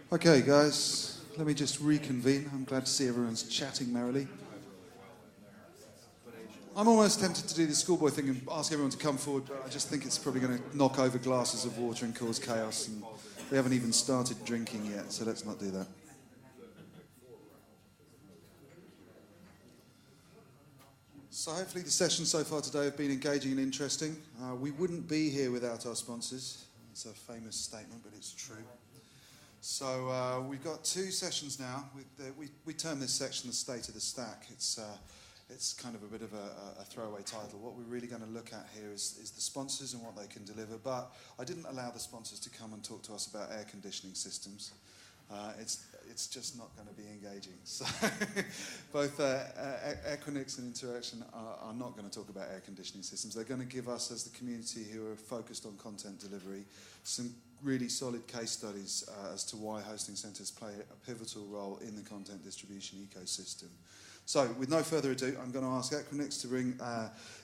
Okay, guys, let me just reconvene. I'm glad to see everyone's chatting merrily. I'm almost tempted to do the schoolboy thing and ask everyone to come forward, but I just think it's probably going to knock over glasses of water and cause chaos, and we haven't even started drinking yet, so let's not do that. So hopefully the sessions so far today have been engaging and interesting. We wouldn't be here without our sponsors. It's a famous statement, but it's true. So we've got two sessions now. We term this section the State of the Stack. It's kind of a bit of a throwaway title. What we're really going to look at here is the sponsors and what they can deliver. But I didn't allow the sponsors to come and talk to us about air conditioning systems. It's just not going to be engaging. So both Equinix and Interxion are not going to talk about air conditioning systems. They're going to give us, as the community who are focused on content delivery, some really solid case studies as to why hosting centers play a pivotal role in the content distribution ecosystem. So with no further ado, I'm going to ask Equinix to bring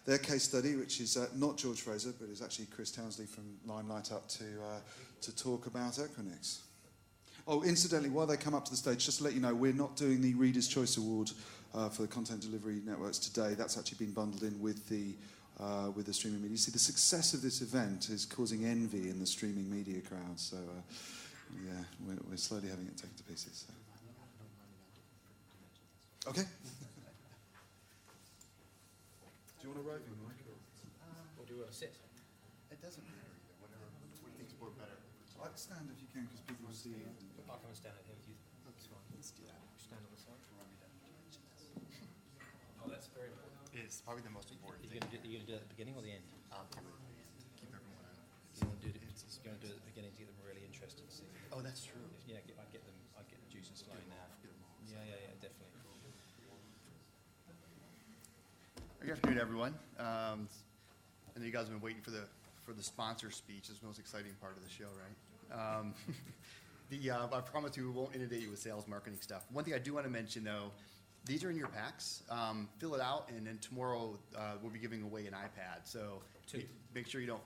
their case study, which is not George Fraser, but is actually Chris Townsley from Limelight, up to talk about Equinix. Oh, incidentally, while they come up to the stage, just to let you know, we're not doing the Reader's Choice Award for the content delivery networks today. That's actually been bundled in with the streaming media. You see, the success of this event is causing envy in the streaming media crowd. So, yeah, we're slowly having it taken to pieces. So. Okay. Do you want to write me, Mike? Or do you want to sit? It doesn't matter either. Whatever. What think's more better? I'd stand if you can, because people will see you. I can stand at here with you. That's fine. Let's do that. Stand on the side. Oh, that's very important. It's probably the most important Are thing. you going to do it at the beginning or the end? Keep everyone on. You want to do it at the beginning to get them really interested to see. Oh, that's true. Yeah, I'd get the juices flowing now. Yeah, definitely. Good afternoon, everyone. I know you guys have been waiting for the sponsor speech. It's the most exciting part of the show, right? I promise you we won't inundate you with sales marketing stuff. One thing I do want to mention, though, these are in your packs. Fill it out, and then tomorrow we'll be giving away an iPad. So make sure you don't.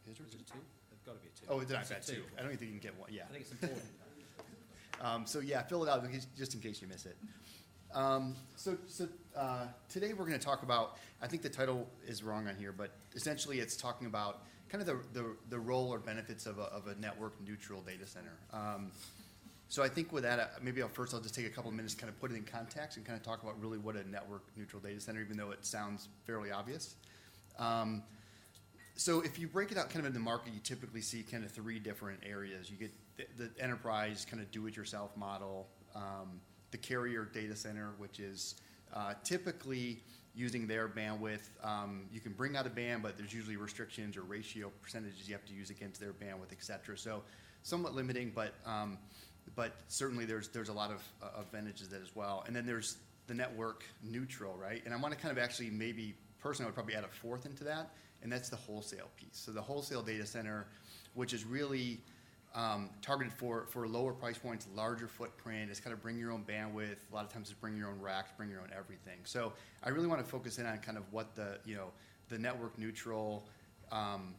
Is it two? There's got to be a two. Oh, it's an iPad too. I don't even think you can get one. Yeah. I think it's important. So yeah, fill it out just in case you miss it. Today we're going to talk about, I think the title is wrong on here, but essentially it's talking about kind of the role or benefits of a network neutral data center. So I think with that, maybe I'll just take a couple of minutes to kind of put it in context and kind of talk about really what a network neutral data center, even though it sounds fairly obvious. So if you break it out kind of in the market, you typically see kind of three different areas. You get the enterprise kind of do-it-yourself model, the carrier data center, which is typically using their bandwidth. You can bring out a band, but there's usually restrictions or ratio percentages you have to use against their bandwidth, et cetera. So somewhat limiting, but certainly there's a lot of advantages to that as well. And then there's the network neutral, right? And I want to kind of actually maybe personally I would probably add a fourth into that, and that's the wholesale piece. So the wholesale data center, which is really targeted for lower price points, larger footprint. It's kind of bring your own bandwidth. A lot of times it's bring your own racks, bring your own everything. So I really want to focus in on kind of what the network neutral, and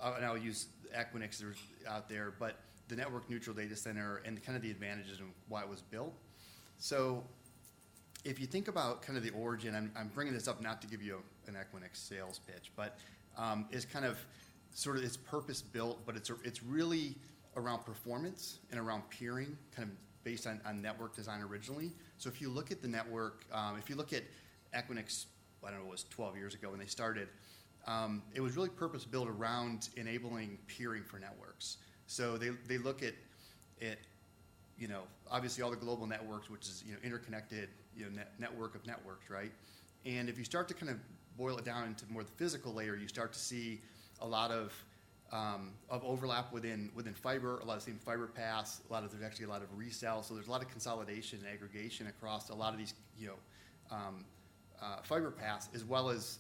I'll use Equinix out there, but the network neutral data center and kind of the advantages and why it was built. So if you think about kind of the origin, I'm bringing this up not to give you an Equinix sales pitch, but it's kind of sort of it's purpose built, but it's really around performance and around peering, kind of based on network design originally. So if you look at the network, if you look at Equinix, I don't know, it was 12 years ago when they started, it was really purpose built around enabling peering for networks. So they look at obviously all the global networks, which is interconnected network of networks, right? And if you start to kind of boil it down into more the physical layer, you start to see a lot of overlap within fiber, a lot of same fiber paths, there's actually a lot of resell, so there's a lot of consolidation and aggregation across a lot of these fiber paths, as well as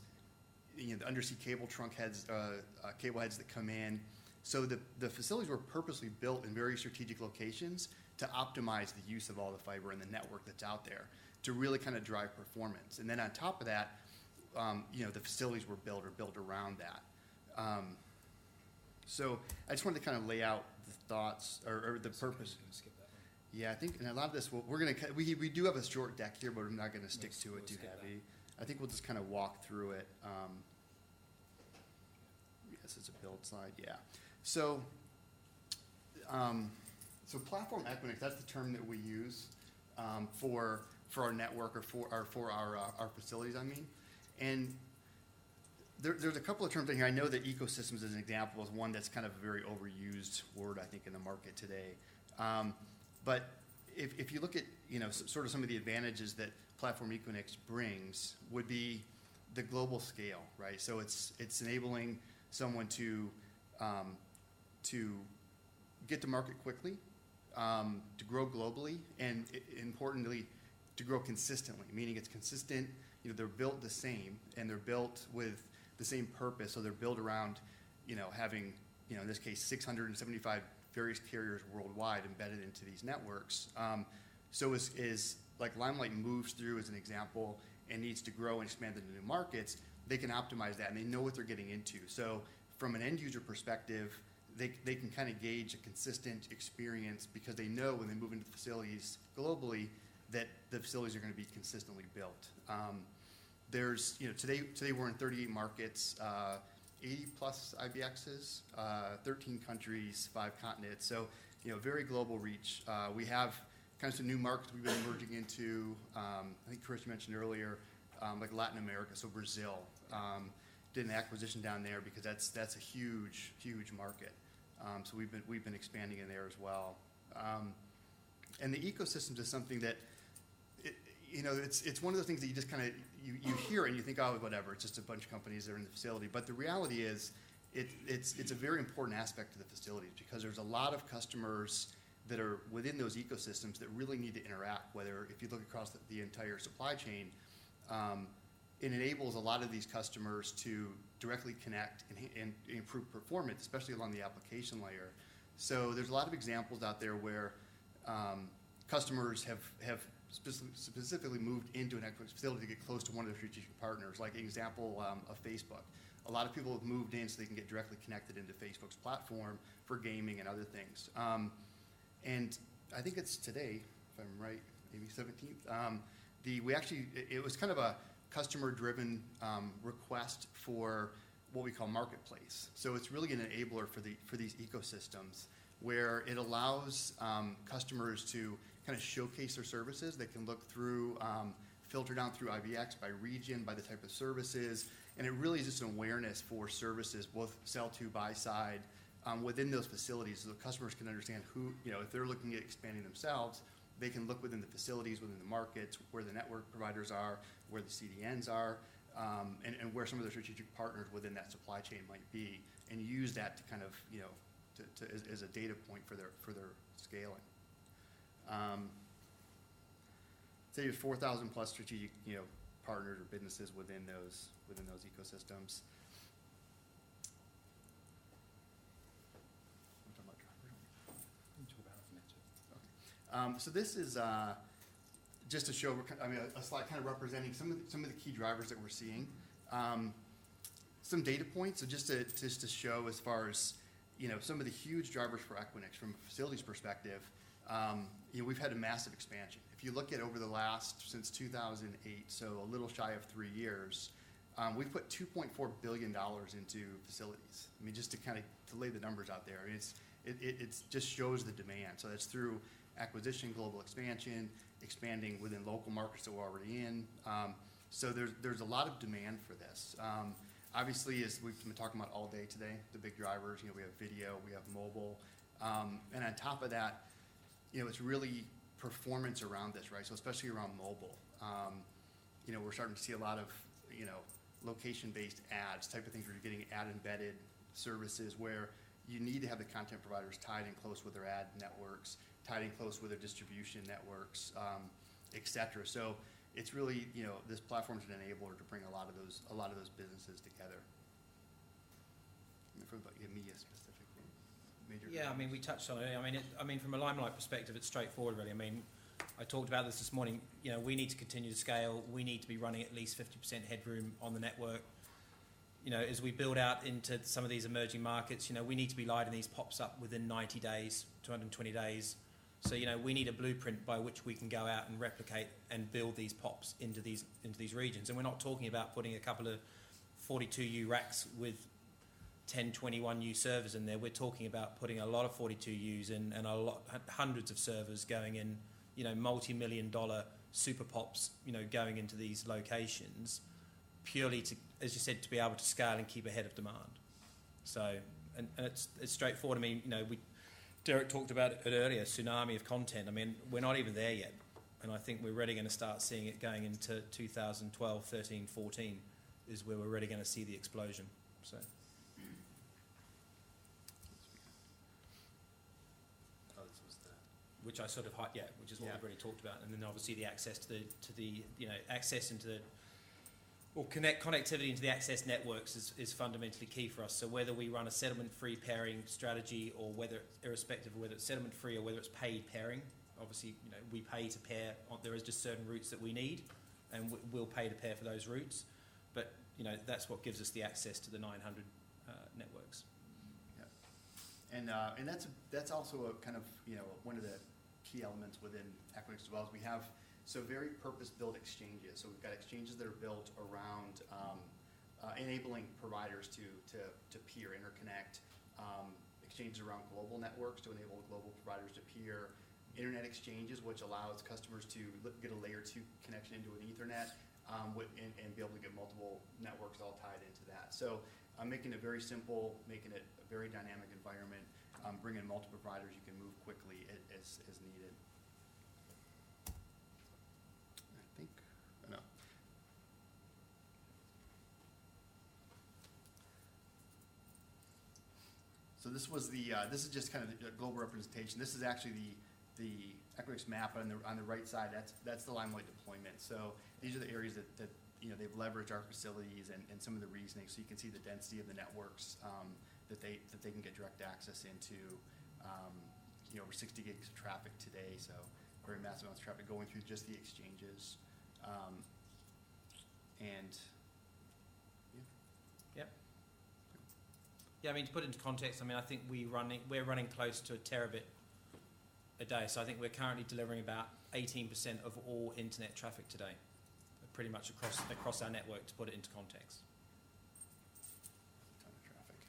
the undersea cable trunk heads, cable heads that come in. So the facilities were purposely built in very strategic locations to optimize the use of all the fiber and the network that's out there to really kind of drive performance. And then on top of that, the facilities were built around that. So I just wanted to kind of lay out thoughts or the purpose. Can skip that one. Yeah, I think, and a lot of this, we do have a short deck here, but I'm not going to stick to it too heavy. I think we'll just kind of walk through it. Yes, it's a build slide, yeah. So, so platform Equinix, that's the term that we use for our network or for our facilities, I mean. And there's a couple of terms in here. I know that ecosystems as an example is one that's kind of a very overused word, I think, in the market today. But if you look at, sort of some of the advantages that Platform Equinix brings would be the global scale, right? So it's enabling someone to get to market quickly, to grow globally, and importantly, to grow consistently, meaning it's consistent, they're built the same, and they're built with the same purpose, so they're built around, having, in this case, 675 various carriers worldwide embedded into these networks. So as like Limelight moves through, as an example, and needs to grow and expand into new markets, they can optimize that, and they know what they're getting into. So from an end user perspective, they can kind of gauge a consistent experience because they know when they move into facilities globally that the facilities are going to be consistently built. There's, today we're in 38 markets, 80 plus IBXs, 13 countries, 5 continents. So, very global reach. We have kind of some new markets we've been merging into. I think Chris mentioned earlier, like Latin America, so Brazil. Did an acquisition down there because that's a huge market. So we've been expanding in there as well. And the ecosystems is something that, it's one of those things that you just kind of, you hear it and you think, oh, whatever, it's just a bunch of companies that are in the facility. But the reality is, it's a very important aspect of the facilities because there's a lot of customers that are within those ecosystems that really need to interact, whether if you look across the entire supply chain, it enables a lot of these customers to directly connect and improve performance, especially along the application layer. So there's a lot of examples out there where customers have specifically moved into an Equinix facility to get close to one of their strategic partners, like an example of Facebook. A lot of people have moved in so they can get directly connected into Facebook's platform for gaming and other things. And I think it's today, if I'm right, maybe 17th, it was kind of a customer-driven request for what we call marketplace. So it's really an enabler for these ecosystems where it allows customers to kind of showcase their services. They can look through, filter down through IBX by region, by the type of services, and it really is just an awareness for services, both sell to, buy side, within those facilities, so the customers can understand who, if they're looking at expanding themselves, they can look within the facilities, within the markets, where the network providers are, where the CDNs are, and where some of their strategic partners within that supply chain might be, and use that to kind of, as a data point for their scaling. Say there's 4,000 plus strategic, partners or businesses within those ecosystems. So this is just to show, a slide kind of representing some of the key drivers that we're seeing. Some data points, so just to show as far as some of the huge drivers for Equinix from a facilities perspective. We've had a massive expansion. If you look at over the since 2008, so a little shy of 3 years, we've put $2.4 billion into facilities. Just to kind of to lay the numbers out there. It just shows the demand. So that's through acquisition, global expansion, expanding within local markets that we're already in. So there's a lot of demand for this. Obviously, as we've been talking about all day today, the big drivers, we have video, we have mobile, and on top of that, it's really performance around this, right? So especially around mobile. We're starting to see a lot of, location-based ads, type of things where you're getting ad-embedded services where you need to have the content providers tied in close with their ad networks, tied in close with their distribution networks, et cetera. So it's really, this platform is an enabler to bring a lot of those businesses together. From media specifically, major. Yeah, we touched on it. From a Limelight perspective, it's straightforward, really. I talked about this morning. We need to continue to scale. We need to be running at least 50% headroom on the network. you know, as we build out into some of these emerging markets, you know, we need to be lighting these pops up within 90 days, 220 days. So, you know, we need a blueprint by which we can go out and replicate and build these pops into these regions. And we're not talking about putting a couple of 42U racks with 10, 21U servers in there. We're talking about putting a lot of 42Us in and hundreds of servers going in, you know, multi-million-dollar super pops, you know, going into these locations purely to, as you said, to be able to scale and keep ahead of demand. So, and it's straightforward. I mean, you know, Derek talked about it earlier, tsunami of content. I mean, we're not even there yet. And I think we're really going to start seeing it going into 2012, 13, 14 is where we're really going to see the explosion. So. Which I sort of, which is what we've already talked about. And then obviously the access to the you know, access into the, or connectivity into the access networks is fundamentally key for us. So whether we run a settlement-free pairing strategy, or whether, irrespective of whether it's settlement-free or whether it's paid pairing, obviously, you know, we pay to pair. There is just certain routes that we need, and we'll pay to pair for those routes. But you know, that's what gives us the access to the 900 networks. Yeah, and that's also a kind of, you know, one of the key elements within Equinix as well. Is we have very purpose-built exchanges. So we've got exchanges that are built around enabling providers to peer, interconnect, exchanges around global networks to enable global providers to peer, internet exchanges, which allows customers to get a layer 2 connection into an Ethernet and be able to get multiple networks all tied into that. So making it very simple, making it a very dynamic environment, bringing in multiple providers you can move quickly as needed. So this was this is just kind of the global representation. This is actually the Equinix map on the right side. That's the Limelight deployment. So these are the areas that you know, they've leveraged our facilities and some of the reasoning. So you can see the density of the networks that they can get direct access into. You know, over 60 gigs of traffic today, so very massive amounts of traffic going through just the exchanges. And yeah, I mean, to put it into context, I mean, I think we're running close to a terabit a day. So I think we're currently delivering about 18% of all internet traffic today, pretty much across our network, to put it into context. Ton of traffic.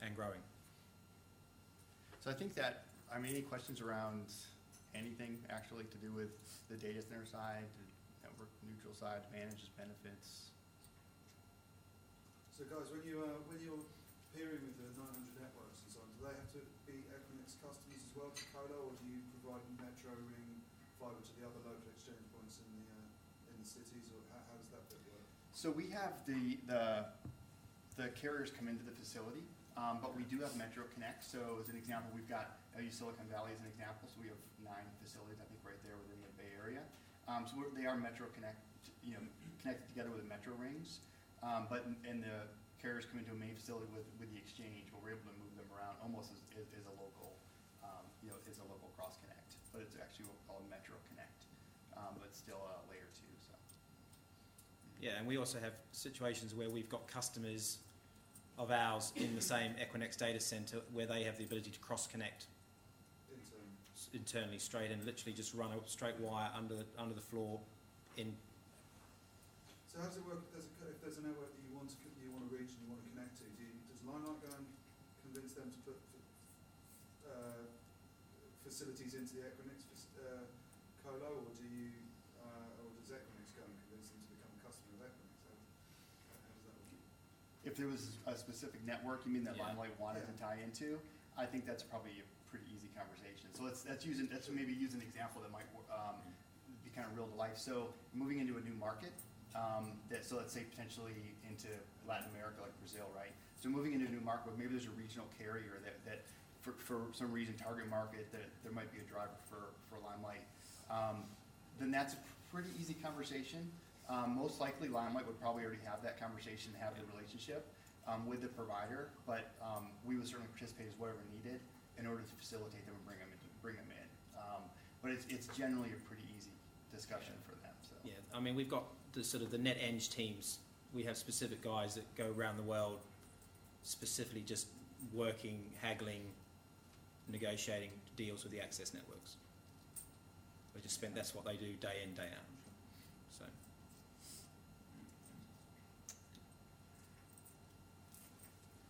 And growing. So I think that, I mean, any questions around anything actually to do with the data center side, the network neutral side, advantages, benefits? So guys, when you're peering with the 900 networks and so on, do they have to be Equinix customers as well to colo, or do you provide metro ring fiber to the other local exchange points in the cities, or how does that bit work? So we have the carriers come into the facility, but we do have Metro Connect. So as an example, we've got, I use Silicon Valley as an example, so we have 9 facilities, I think, right there within the Bay Area. So they are Metro Connect, you know, connected together with Metro rings. But and the carriers come into a main facility with the exchange, where we're able to move them around almost as a local, you know, as a local cross connect. But it's actually called Metro Connect, but still layer 2. So. Yeah, and we also have situations where we've got customers of ours in the same Equinix data center where they have the ability to cross connect internally straight and literally just run a straight wire under the floor in. So how does it work if there's a network that you want to reach and you want to connect to? Does Limelight go and convince them to put facilities into the Equinix colo, or does Equinix go and convince them to become a customer of Equinix? How does that work? If there was a specific network, you mean that Limelight wanted to tie into? I think that's probably a pretty easy conversation. So let's maybe use an example that might be kind of real to life. So moving into a new market. So let's say potentially into Latin America, like Brazil, right? So moving into a new market, maybe there's a regional carrier that for some reason, target market, that there might be a driver for Limelight. Then that's a pretty easy conversation. Most likely Limelight would probably already have that conversation, have the relationship with the provider, but we would certainly participate as whatever needed in order to facilitate them and bring them in. But it's generally a pretty easy discussion for them. So. Yeah, I mean, we've got the sort of the net eng teams we have specific guys that go around the world specifically just working, haggling, negotiating deals with the access networks. That's what they do day in, day out. So.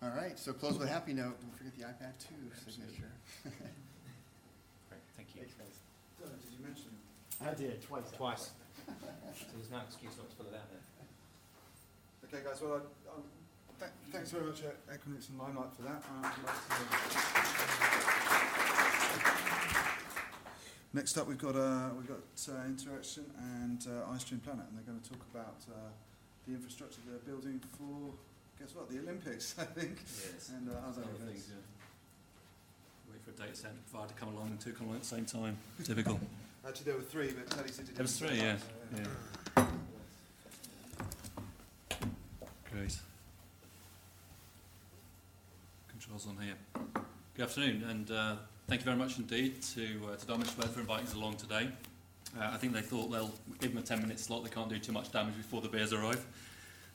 All right, so close with a happy note. Don't forget the iPad 2 signature. Great, thank you. Thanks, guys. Did you mention it? I did, twice. Twice. So there's no excuse not to fill it out there. Okay, guys. Well, thanks very much, Equinix and Limelight, for that. Next up, we've got Interxion and iStreamPlanet, and they're going to talk about the infrastructure they're building for, guess what, the Olympics, I think, yes. and other things. Yeah. Wait for a data center provider to come along and two come along at the same time. Typical. Actually, there were three, but Teddy said it. There was three, yeah. Great. Controls on here. Good afternoon, and thank you very much indeed to Dom and Schwed for inviting us along today. I think they thought they'll give them a 10-minute slot. They can't do too much damage before the beers arrive.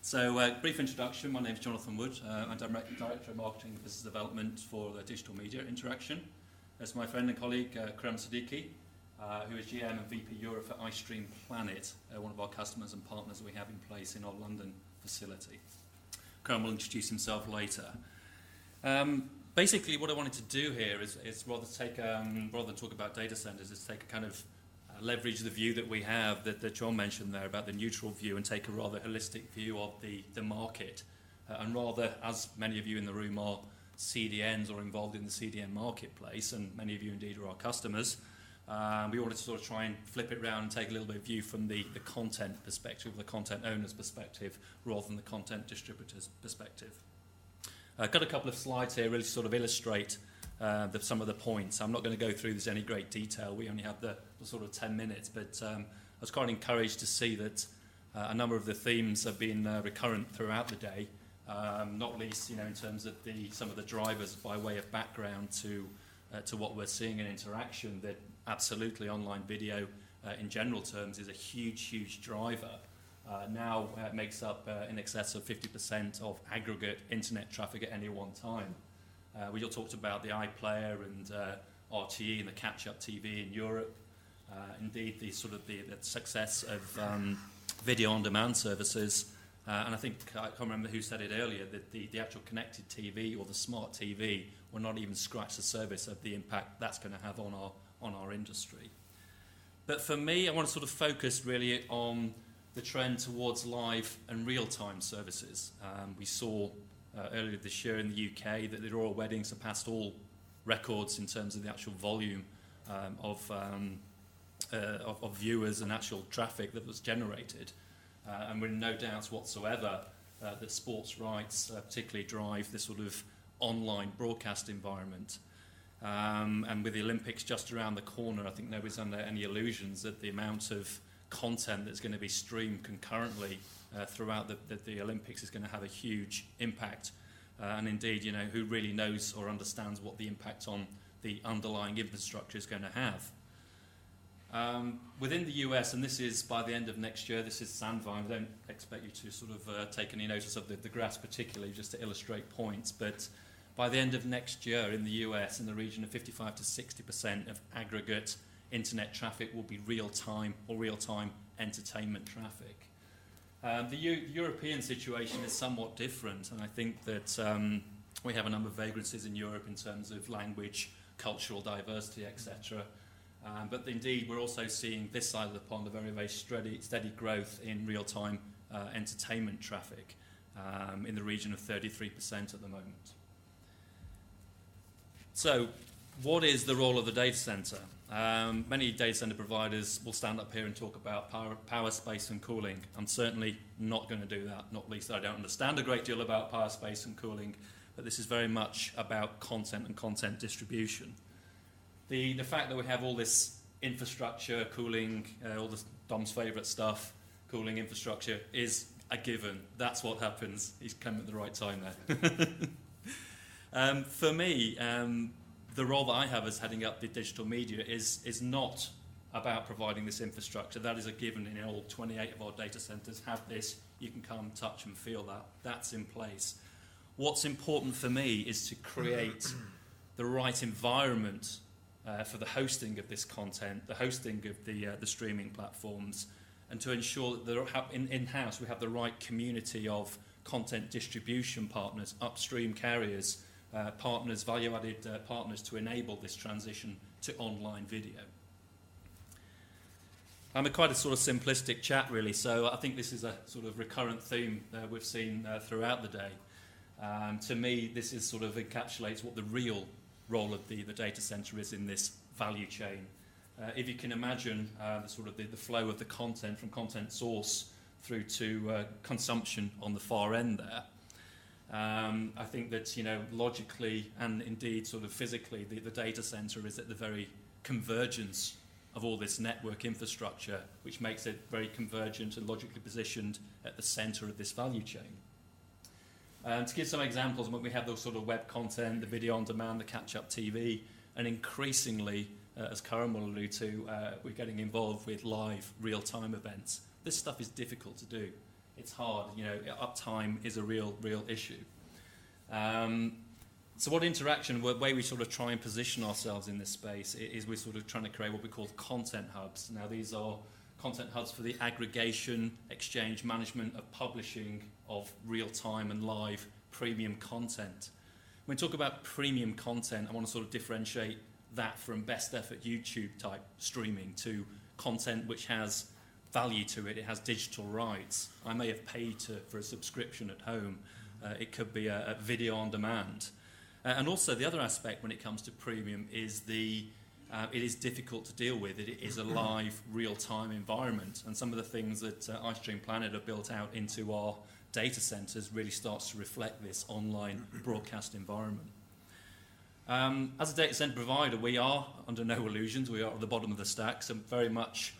So, brief introduction. My name is Jonathan Wood. I'm Director of Marketing and Business Development for Digital Media at Interxion. There's my friend and colleague, Karam Siddiqui, who is GM and VP Europe for iStreamPlanet, one of our customers and partners we have in place in our London facility. Karam will introduce himself later. Basically, what I wanted to do here is rather than talk about data centers, is take a kind of leverage the view that we have that John mentioned there about the neutral view and take a rather holistic view of the market. And rather, as many of you in the room are CDNs or involved in the CDN marketplace, and many of you indeed are our customers, we wanted to sort of try and flip it around and take a little bit of view from the content perspective, the content owner's perspective, rather than the content distributor's perspective. I've got a couple of slides here really to sort of illustrate some of the points. I'm not going to go through this in any great detail. We only have the sort of 10 minutes, but I was quite encouraged to see that a number of the themes have been recurrent throughout the day, not least in terms of some of the drivers by way of background to what we're seeing in Interxion, that absolutely online video in general terms is a huge driver. Now it makes up in excess of 50% of aggregate internet traffic at any one time. We all talked about the iPlayer and RTE and the catch-up TV in Europe. Indeed, the success of video on-demand services. And I think, I can't remember who said it earlier, that the actual connected TV or the smart TV will not even scratch the surface of the impact that's going to have on our industry. But for me, I want to sort of focus really on the trend towards live and real-time services. We saw earlier this year in the UK that the Royal Wedding surpassed all records in terms of the actual volume of viewers and actual traffic that was generated. And we're in no doubt whatsoever that sports rights particularly drive this sort of online broadcast environment. And with the Olympics just around the corner, I think nobody's under any illusions that the amount of content that's going to be streamed concurrently throughout the Olympics is going to have a huge impact. And indeed, who really knows or understands what the impact on the underlying infrastructure is going to have. Within the US, and this is by the end of next year, this is Sandvine. I don't expect you to sort of take any notice of the graphs particularly, just to illustrate points, but by the end of next year in the US, in the region of 55 to 60% of aggregate internet traffic will be real-time or real-time entertainment traffic. The European situation is somewhat different, and I think that we have a number of vagrancies in Europe in terms of language, cultural diversity, etc. But indeed, we're also seeing this side of the pond a very steady growth in real-time entertainment traffic in the region of 33% at the moment. So, what is the role of the data center? Many data center providers will stand up here and talk about power, space and cooling. I'm certainly not going to do that, not least I don't understand a great deal about power, space and cooling, but this is very much about content and content distribution. The fact that we have all this infrastructure, cooling, all this Dom's favourite stuff, cooling infrastructure, is a given. That's what happens. He's come at the right time there. For me, the role that I have as heading up the digital media is not about providing this infrastructure. That is a given in all 28 of our data centers have this. You can come, touch and feel that. That's in place. What's important for me is to create the right environment for the hosting of this content, the hosting of the streaming platforms, and to ensure that in-house we have the right community of content distribution partners, upstream carriers, partners, value-added partners to enable this transition to online video. I'm quite a sort of simplistic chat really, so I think this is a sort of recurrent theme we've seen throughout the day. To me, this is sort of encapsulates what the real role of the data center is in this value chain. If you can imagine the flow of the content from content source through to consumption on the far end there, I think that logically and indeed sort of physically, the data center is at the very convergence of all this network infrastructure, which makes it very convergent and logically positioned at the center of this value chain. To give some examples, we have those sort of web content, the video on demand, the catch-up TV, and increasingly, as Karan will allude to, we're getting involved with live, real-time events. This stuff is difficult to do. It's hard. Uptime is a real issue. So what Interxion, the way we sort of try and position ourselves in this space is we're sort of trying to create what we call content hubs. Now these are content hubs for the aggregation, exchange, management of publishing of real-time and live premium content. When we talk about premium content, I want to sort of differentiate that from best effort YouTube type streaming to content which has value to it. It has digital rights. I may have paid for a subscription at home. It could be a video on demand. And also the other aspect when it comes to premium is it is difficult to deal with. It is a live, real-time environment. And some of the things that iStreamPlanet have built out into our data centers really starts to reflect this online broadcast environment. As a data center provider, we are, under no illusions, we are at the bottom of the stack. So very much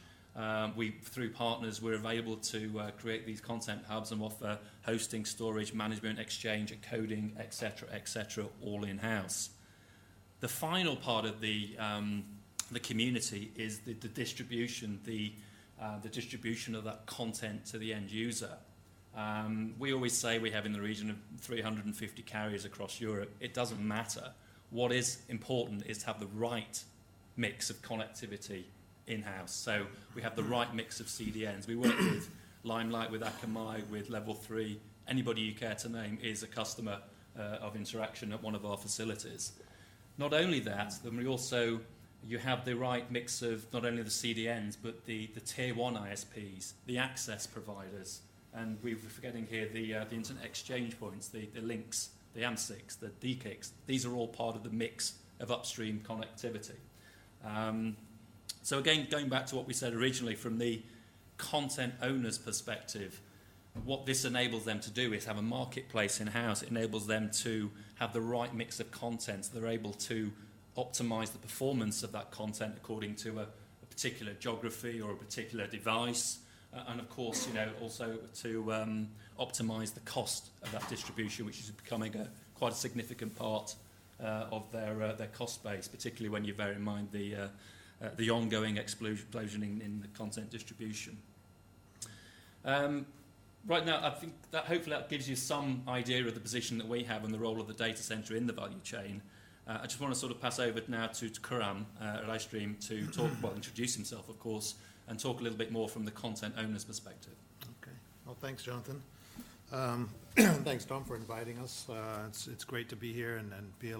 through partners, we're available to create these content hubs and offer hosting, storage, management, exchange, encoding, etc., all in-house. The final part of the community is the distribution, the distribution of that content to the end user. We always say we have in the region of 350 carriers across Europe. It doesn't matter. What is important is to have the right mix of connectivity in-house. So we have the right mix of CDNs. We work with Limelight, with Akamai, with Level 3. Anybody you care to name is a customer of Interxion at one of our facilities. Not only that, then you have the right mix of not only the CDNs, but the tier 1 ISPs, the access providers, and we're forgetting here the internet exchange points, the links, the AMSICs, the DKICs. These are all part of the mix of upstream connectivity. So again, going back to what we said originally from the content owner's perspective, what this enables them to do is have a marketplace in-house. It enables them to have the right mix of content. So they're able to optimize the performance of that content according to a particular geography or a particular device. And of course, also to optimize the cost of that distribution, which is becoming quite a significant part of their cost base, particularly when you bear in mind the ongoing explosion in the content distribution. Right now, I think that hopefully that gives you some idea of the position that we have and the role of the data center in the value chain. I just want to sort of pass over now to Karan at iStream to talk, introduce himself, of course, and talk a little bit more from the content owner's perspective. Okay. Well, thanks, Jonathan. Thanks, Tom, for inviting us. It's great to be here and be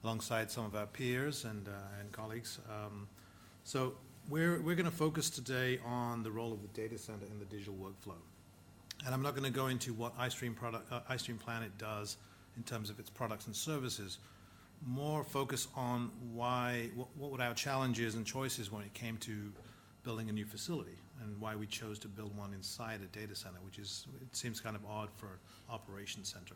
alongside some of our peers and colleagues. So we're going to focus today on the role of the data center in the digital workflow. And I'm not going to go into what iStreamPlanet does in terms of its products and services, more focus on what were our challenges and choices when it came to building a new facility and why we chose to build one inside a data center, it seems kind of odd for an operations center.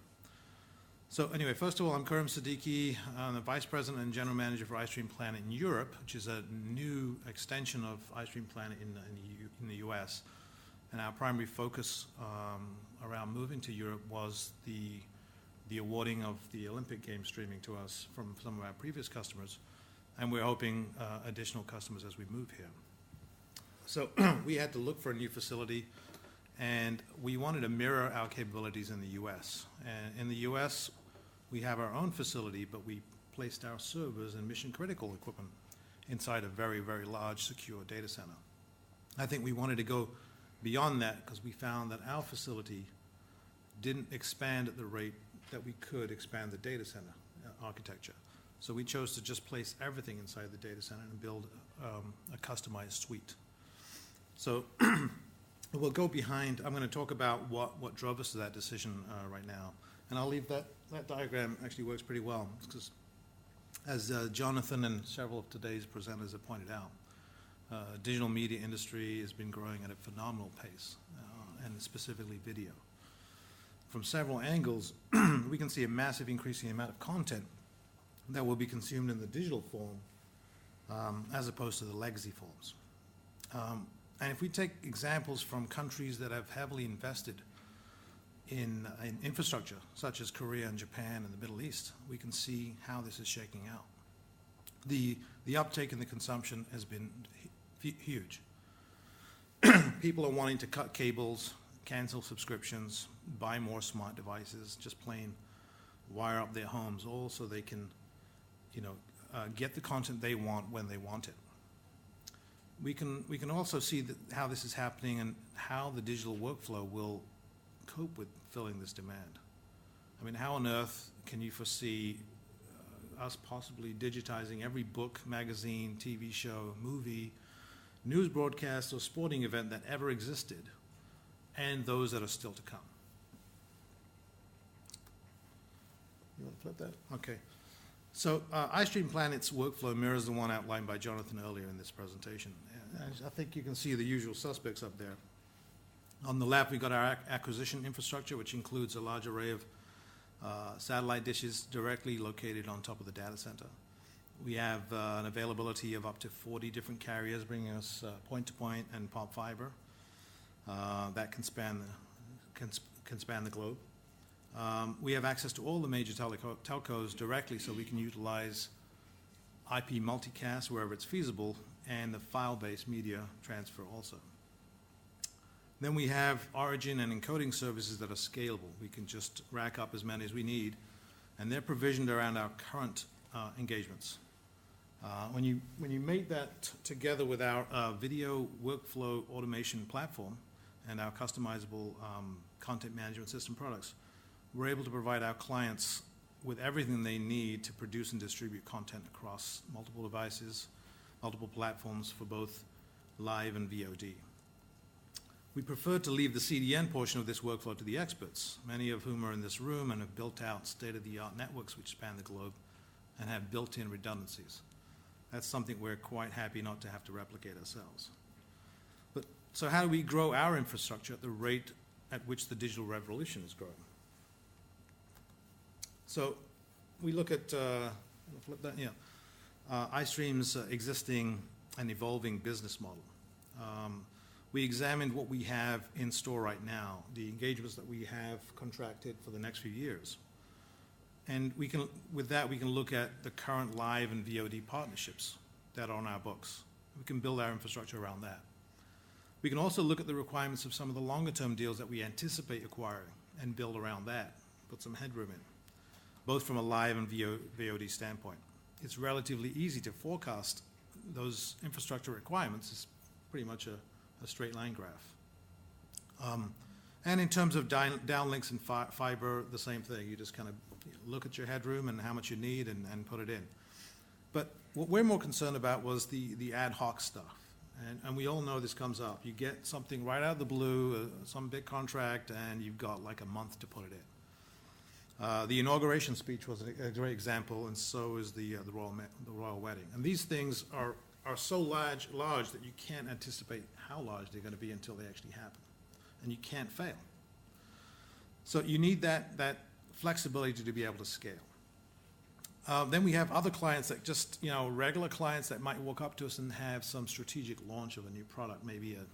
So anyway, first of all, I'm Karim Siddiqui. I'm the Vice President and General Manager for iStreamPlanet in Europe, which is a new extension of iStreamPlanet in the US. And our primary focus around moving to Europe was the awarding of the Olympic Games streaming to us from some of our previous customers. and we're hoping additional customers as we move here. So we had to look for a new facility, and we wanted to mirror our capabilities in the U.S. And in the U.S., we have our own facility, but we placed our servers and mission-critical equipment inside a very, very large, secure data center. I think we wanted to go beyond that because we found that our facility didn't expand at the rate that we could expand the data center architecture. So we chose to just place everything inside the data center and build a customized suite. So we'll go behind. I'm going to talk about what drove us to that decision right now. And I'll leave that diagram actually works pretty well because as Jonathan and several of today's presenters have pointed out, digital media industry has been growing at a phenomenal pace, and specifically video. From several angles, we can see a massive increase in the amount of content that will be consumed in the digital form as opposed to the legacy forms. And if we take examples from countries that have heavily invested in infrastructure, such as Korea and Japan and the Middle East, we can see how this is shaking out. The uptake in the consumption has been huge. People are wanting to cut cables, cancel subscriptions, buy more smart devices, just plain wire up their homes, all so they can, get the content they want when they want it. We can also see how this is happening and how the digital workflow will cope with filling this demand. I mean, how on earth can you foresee us possibly digitizing every book, magazine, TV show, movie, news broadcast, or sporting event that ever existed, and those that are still to come? You want to flip that? Okay. So iStreamPlanet's workflow mirrors the one outlined by Jonathan earlier in this presentation. I think you can see the usual suspects up there. On the left, we've got our acquisition infrastructure, which includes a large array of satellite dishes directly located on top of the data center. We have an availability of up to 40 different carriers, bringing us point-to-point and pop fiber that can span the globe. We have access to all the major telcos directly, so we can utilize IP multicast wherever it's feasible, and the file-based media transfer also. Then we have origin and encoding services that are scalable. We can just rack up as many as we need, and they're provisioned around our current engagements. When you mate that together with our video workflow automation platform and our customizable content management system products, we're able to provide our clients with everything they need to produce and distribute content across multiple devices, multiple platforms for both live and VOD. We prefer to leave the CDN portion of this workflow to the experts, many of whom are in this room and have built out state-of-the-art networks which span the globe and have built-in redundancies. That's something we're quite happy not to have to replicate ourselves. So how do we grow our infrastructure at the rate at which the digital revolution is growing? So we look at, flip that, iStream's existing and evolving business model. We examined what we have in store right now, the engagements that we have contracted for the next few years. And with that, we can look at the current live and VOD partnerships that are on our books. We can build our infrastructure around that. We can also look at the requirements of some of the longer-term deals that we anticipate acquiring and build around that, put some headroom in, both from a live and VOD standpoint. It's relatively easy to forecast those infrastructure requirements. It's pretty much a straight line graph. And in terms of downlinks and fiber, the same thing. You just kind of look at your headroom and how much you need and put it in. But what we're more concerned about was the ad hoc stuff. And we all know this comes up. You get something right out of the blue, some big contract, and you've got like a month to put it in. The inauguration speech was a great example, and so is the royal wedding. And these things are so large that you can't anticipate how large they're going to be until they actually happen. And you can't fail. So you need that flexibility to be able to scale. Then we have other clients that just, regular clients that might walk up to us and have some strategic launch of a new product, maybe a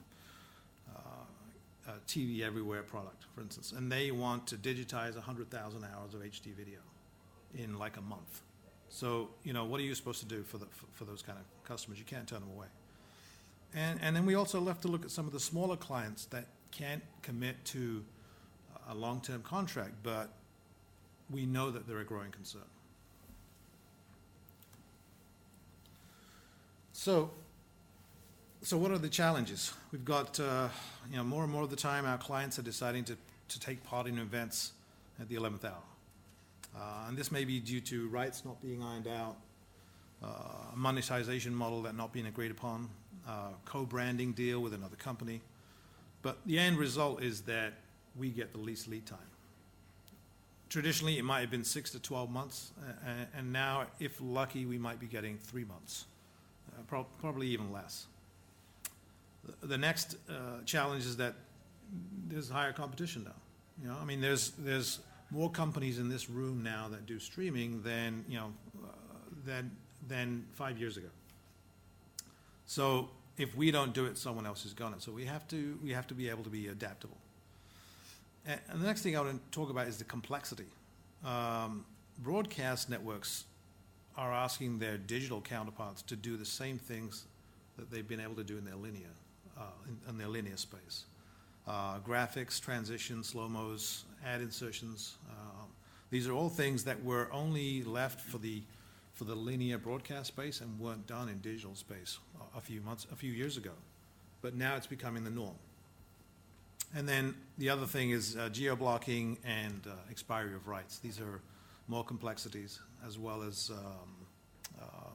TV everywhere product, for instance, and they want to digitize 100,000 hours of HD video in like a month. So, what are you supposed to do for those kind of customers? You can't turn them away. And then we also left to look at some of the smaller clients that can't commit to a long-term contract, but we know that they're a growing concern. So what are the challenges? We've got, more and more of the time our clients are deciding to take part in events at the 11th hour. And this may be due to rights not being ironed out, a monetization model that not being agreed upon, co-branding deal with another company. But the end result is that we get the least lead time. Traditionally, it might have been 6 to 12 months, and now, if lucky, we might be getting 3 months, probably even less. The next challenge is that there's higher competition now. There's more companies in this room now that do streaming than 5 years ago. So if we don't do it, someone else is gonna. So we have to be able to be adaptable. And the next thing I want to talk about is the complexity. Broadcast networks are asking their digital counterparts to do the same things that they've been able to do in their linear space. Graphics, transitions, slow-mos, ad insertions. These are all things that were only left for the linear broadcast space and weren't done in digital space a few years ago. But now it's becoming the norm. And then the other thing is geo-blocking and expiry of rights. These are more complexities, as well as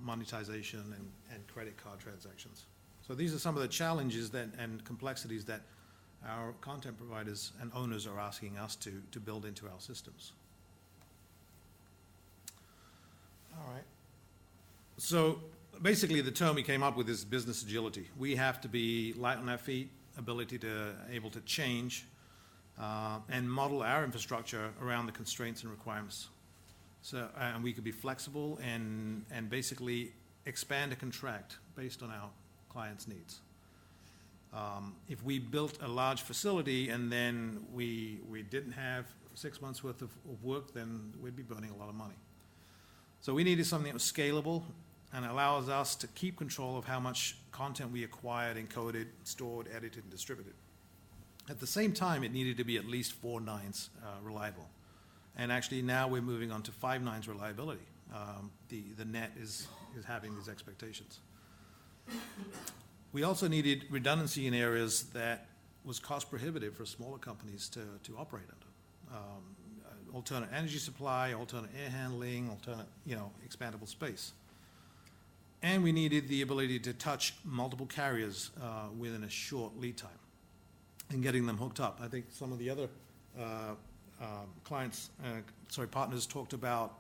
monetization and credit card transactions. So these are some of the challenges and complexities that our content providers and owners are asking us to build into our systems. All right. So basically the term we came up with is business agility. We have to be light on our feet, ability to able to change and model our infrastructure around the constraints and requirements. So and we could be flexible and basically expand a contract based on our clients' needs. If we built a large facility and then we didn't have 6 months worth of work, then we'd be burning a lot of money. So we needed something that was scalable and allows us to keep control of how much content we acquired, encoded, stored, edited, and distributed. At the same time, it needed to be at least 4 nines reliable. And actually now we're moving on to 5 nines reliability. The net is having these expectations. We also needed redundancy in areas that was cost prohibitive for smaller companies to operate under. Alternate energy supply, alternate air handling, alternate, expandable space. And we needed the ability to touch multiple carriers within a short lead time and getting them hooked up. I think some of the other partners talked about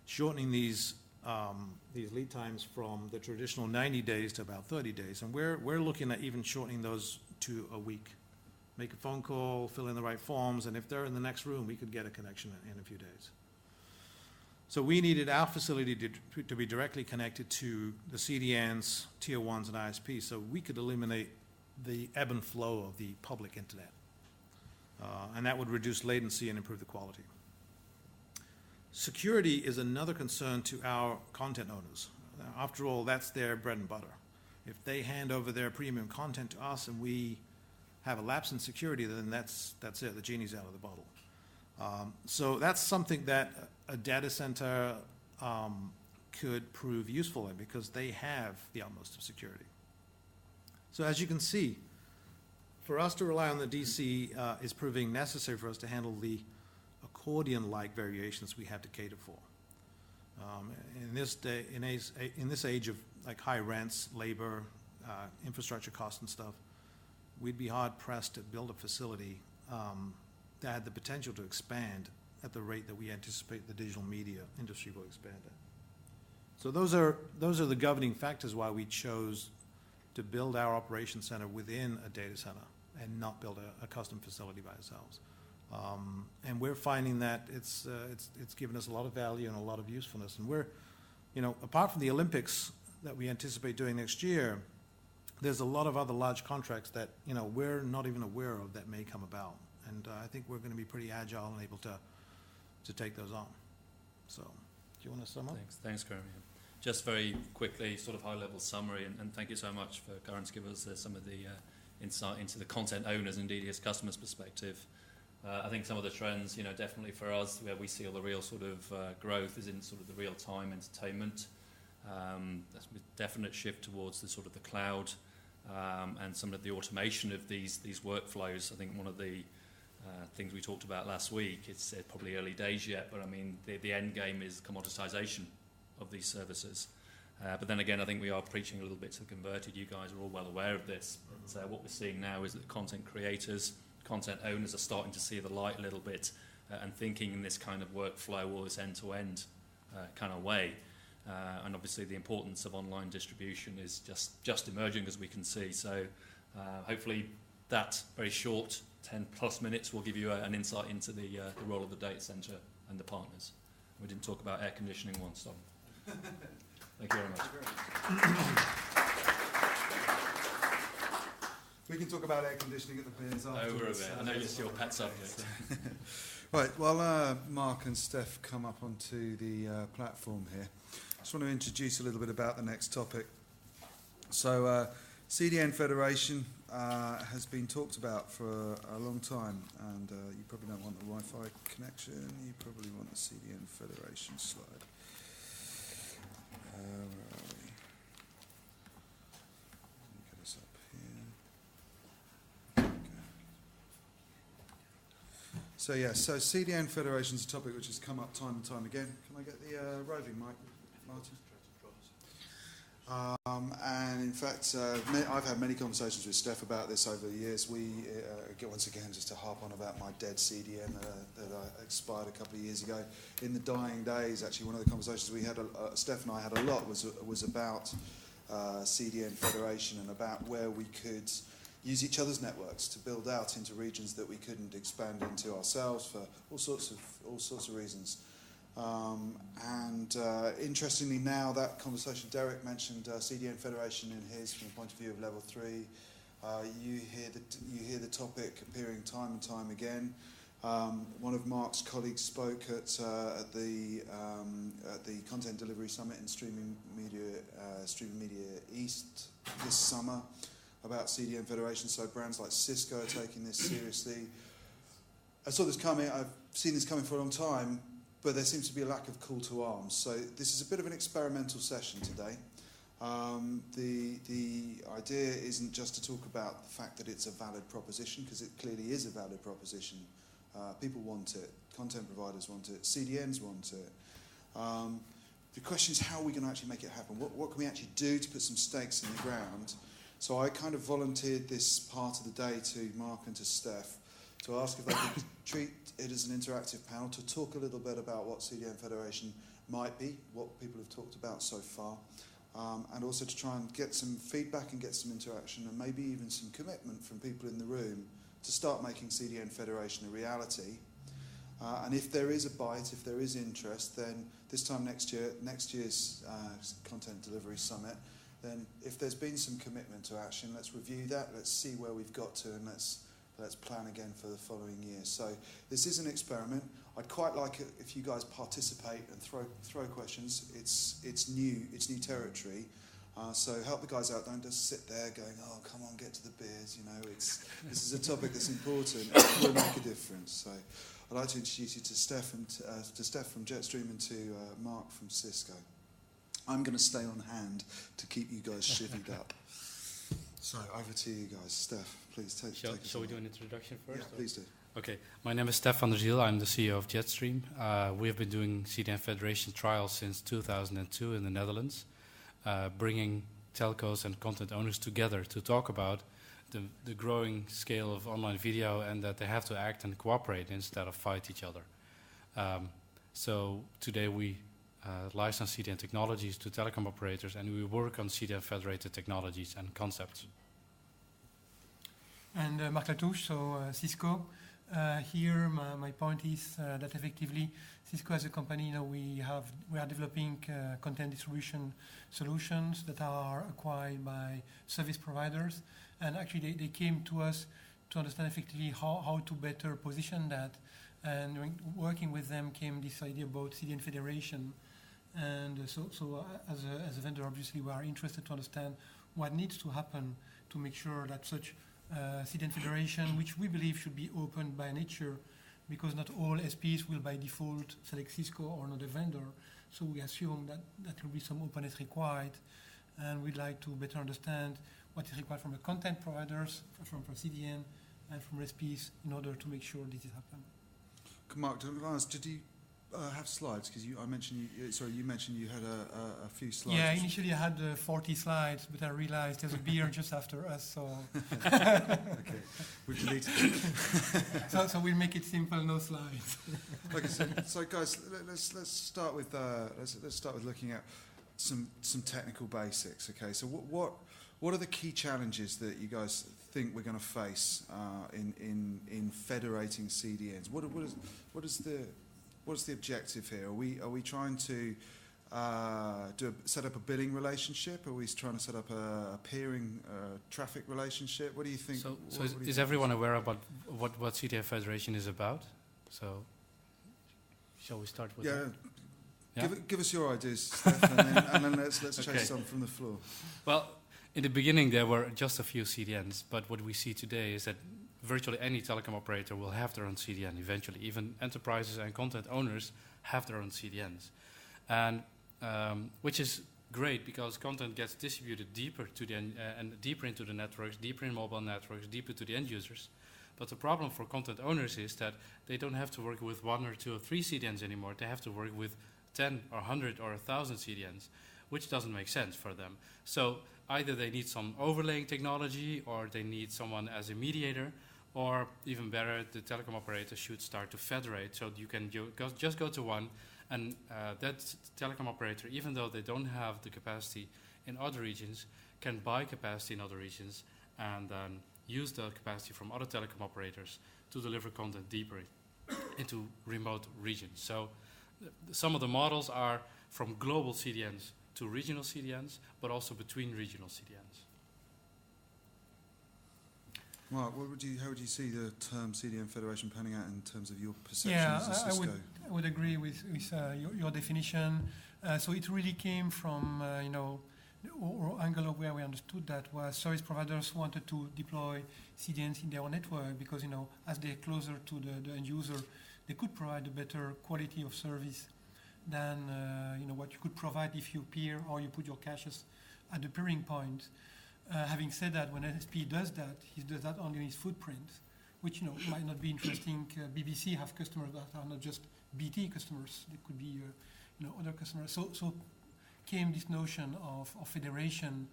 shortening these lead times from the traditional 90 days to about 30 days. And we're looking at even shortening those to a week. Make a phone call, fill in the right forms, and if they're in the next room, we could get a connection in a few days. So we needed our facility to be directly connected to the CDNs, Tier 1s, and ISPs, so we could eliminate the ebb and flow of the public internet. And that would reduce latency and improve the quality. Security is another concern to our content owners. After all, that's their bread and butter. If they hand over their premium content to us and we have a lapse in security, then that's it, the genie's out of the bottle. So that's something that a data center could prove useful in because they have the utmost of security. So as you can see, for us to rely on the DC is proving necessary for us to handle the accordion-like variations we have to cater for. In this age of like high rents, labor, infrastructure costs and stuff, we'd be hard-pressed to build a facility that had the potential to expand at the rate that we anticipate the digital media industry will expand at. So those are the governing factors why we chose to build our operations center within a data center and not build a custom facility by ourselves. And we're finding that it's given us a lot of value and a lot of usefulness. And we're, apart from the Olympics that we anticipate doing next year, there's a lot of other large contracts that, we're not even aware of that may come about. And I think we're going to be pretty agile and able to take those on. So you want to sum up? Thanks, Graham. Yeah. Just very quickly, sort of high-level summary, and thank you so much for Karen to give us some of the insight into the content owners and indeed his customers' perspective. I think some of the trends, definitely for us, where we see all the real sort of growth is in sort of the real-time entertainment. That's a definite shift towards the sort of the cloud and some of the automation of these workflows. I think one of the things we talked about last week, it's probably early days yet, but I mean the end game is commoditization of these services. But then again, I think we are preaching a little bit to the converted. You guys are all well aware of this. But what we're seeing now is that content creators, content owners are starting to see the light a little bit and thinking in this kind of workflow or this end-to-end kind of way. And obviously the importance of online distribution is just emerging, as we can see. So hopefully that very short 10 plus minutes will give you an insight into the role of the data center and the partners. We didn't talk about air conditioning once, Tom. Thank you very much. We can talk about air conditioning at the beers afterwards. Over a bit. I know it's your pet subject. Right, while Mark and Steph come up onto the platform here, I just want to introduce a little bit about the next topic. So CDN Federation has been talked about for a long time, and you probably don't want the Wi-Fi connection, you probably want the CDN Federation slide. Where are we? Let me get us up here. Okay. So yeah, so CDN Federation is a topic which has come up time and time again. Can I get the roving mic, Martin? And in fact, I've had many conversations with Steph about this over the years. We, once again, just to harp on about my dead CDN that expired a couple of years ago. In the dying days, actually, one of the conversations we had, Steph and I had a lot, was about CDN Federation and about where we could use each other's networks to build out into regions that we couldn't expand into ourselves for all sorts of reasons. Interestingly now, that conversation, Derek mentioned CDN Federation in his from the point of view of level 3. You hear the topic appearing time and time again. One of Mark's colleagues spoke at the Content Delivery Summit in Streaming Media East this summer about CDN Federation. So brands like Cisco are taking this seriously. I saw this coming. I've seen this coming for a long time. But there seems to be a lack of call to arms. So this is a bit of an experimental session today. The idea isn't just to talk about the fact that it's a valid proposition, because it clearly is a valid proposition. People want it. Content providers want it. CDNs want it. The question is, how are we going to actually make it happen? What can we actually do to put some stakes in the ground? So I kind of volunteered this part of the day to Mark and to Steph to ask if they could treat it as an interactive panel, to talk a little bit about what CDN Federation might be, what people have talked about so far, and also to try and get some feedback and get some interaction and maybe even some commitment from people in the room to start making CDN Federation a reality. And if there is a bite, if there is interest, then this time next year's Content Delivery Summit, then if there's been some commitment to action, let's review that, let's see where we've got to, and let's plan again for the following year. So this is an experiment. I'd quite like it if you guys participate and throw questions. It's new territory. So help the guys out. Don't just sit there going, "Oh, come on, get to the beers." This is a topic that's important. It will make a difference. So I'd like to introduce you to Steph from Jetstream and to Mark from Cisco. I'm going to stay on hand to keep you guys chivied up. So over to you guys. Steph, please take us. Shall we do an introduction first? Yeah, please do. Okay, my name is Stef van der Ziel. I'm the CEO of Jetstream. We have been doing CDN Federation trials since 2002 in the Netherlands, bringing telcos and content owners together to talk about the growing scale of online video and that they have to act and cooperate instead of fight each other. So today we license CDN technologies to telecom operators, and we work on CDN federated technologies and concepts. And Marc Latouche, so Cisco. Here, my point is that effectively, Cisco as a company, we are developing content distribution solutions that are acquired by service providers, and actually they came to us to understand effectively how to better position that. And working with them came this idea about CDN Federation. And as a vendor, obviously, we are interested to understand what needs to happen to make sure that such CDN Federation, which we believe should be open by nature, because not all SPs will by default select Cisco or another vendor. So we assume that there will be some openness required, and we'd like to better understand what is required from the content providers, from CDN, and from SPs in order to make sure this is happening. Mark, did you have slides? Because you mentioned you had a few slides. Yeah, initially I had 40 slides, but I realized there's a beer just after us, so Okay, we've deleted it. so we'll make it simple, no slides. Okay, so guys, let's start with looking at some technical basics. Okay, so what are the key challenges that you guys think we're going to face in federating CDNs? What's the objective here? Are we trying to set up a billing relationship? Are we trying to set up a peering traffic relationship? What do you think? So is everyone aware about what CDN Federation is about? So shall we start with that? Yeah. Give us your ideas, Steph, and then let's Okay. chase on from the floor. Well, in the beginning there were just a few CDNs, but what we see today is that virtually any telecom operator will have their own CDN eventually. Even enterprises and content owners have their own CDNs, and which is great because content gets distributed deeper to the and deeper into the networks, deeper in mobile networks, deeper to the end users. But the problem for content owners is that they don't have to work with 1 or 2 or 3 CDNs anymore. They have to work with 10 or 100 or 1,000 CDNs, which doesn't make sense for them. So either they need some overlaying technology, or they need someone as a mediator, or even better, the telecom operator should start to federate, so you can just go to one, and that telecom operator, even though they don't have the capacity in other regions, can buy capacity in other regions and use the capacity from other telecom operators to deliver content deeper into remote regions. So some of the models are from global CDNs to regional CDNs, but also between regional CDNs. Mark, how would you see the term CDN Federation panning out in terms of your perception Yeah, as a Cisco? I would agree with your definition. So it really came from or angle of where we understood that was service providers wanted to deploy CDNs in their own network because as they're closer to the end user, they could provide a better quality of service than what you could provide if you peer or you put your caches at the peering point. Having said that, when NSP does that, he does that only in his footprint, which might not be interesting. BBC have customers that are not just BT customers; they could be other customers. So came this notion of federation,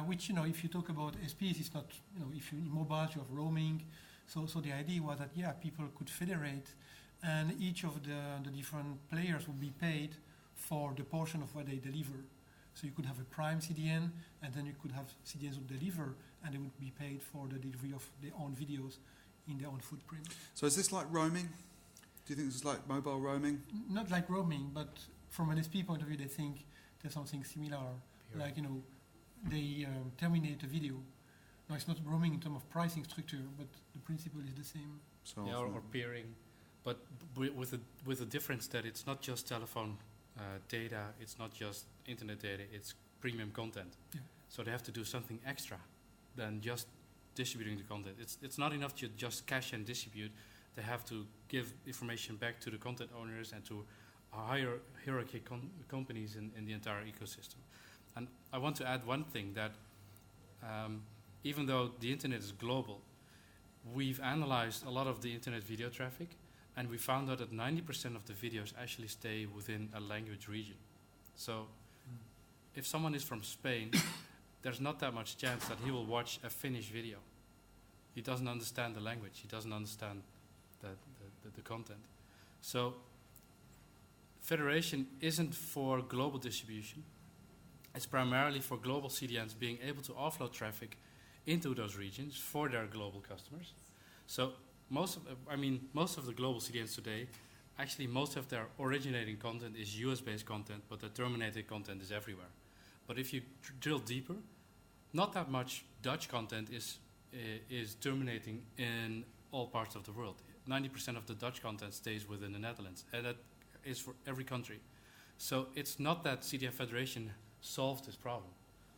which if you talk about SPs, it's not if you in mobile you have roaming. So the idea was that people could federate, and each of the different players would be paid for the portion of what they deliver. So you could have a prime CDN, and then you could have CDNs who deliver, and they would be paid for the delivery of their own videos in their own footprint. So is this like roaming? Do you think this is like mobile roaming? Not like roaming, but from an SP point of view, they think there's something similar. Pure. Like, they terminate a video. Now, it's not roaming in terms of pricing structure, but the principle is the same. So Yeah, or peering, but with the difference that it's not just telephone data, it's not just internet data, it's premium content. Yeah. So they have to do something extra than just distributing the content. It's not enough to just cache and distribute. They have to give information back to the content owners and to higher hierarchy companies in the entire ecosystem. And I want to add one thing, that even though the internet is global, we've analyzed a lot of the internet video traffic, and we found out that 90% of the videos actually stay within a language region. So if someone is from Spain, there's not that much chance that he will watch a Finnish video. He doesn't understand the language. He doesn't understand the content. So federation isn't for global distribution. It's primarily for global CDNs being able to offload traffic into those regions for their global customers. So most of the global CDNs today, actually most of their originating content is US-based content, but the terminated content is everywhere. But if you drill deeper, not that much Dutch content is terminating in all parts of the world. 90% of the Dutch content stays within the Netherlands, and that is for every country. So it's not that CDN Federation solved this problem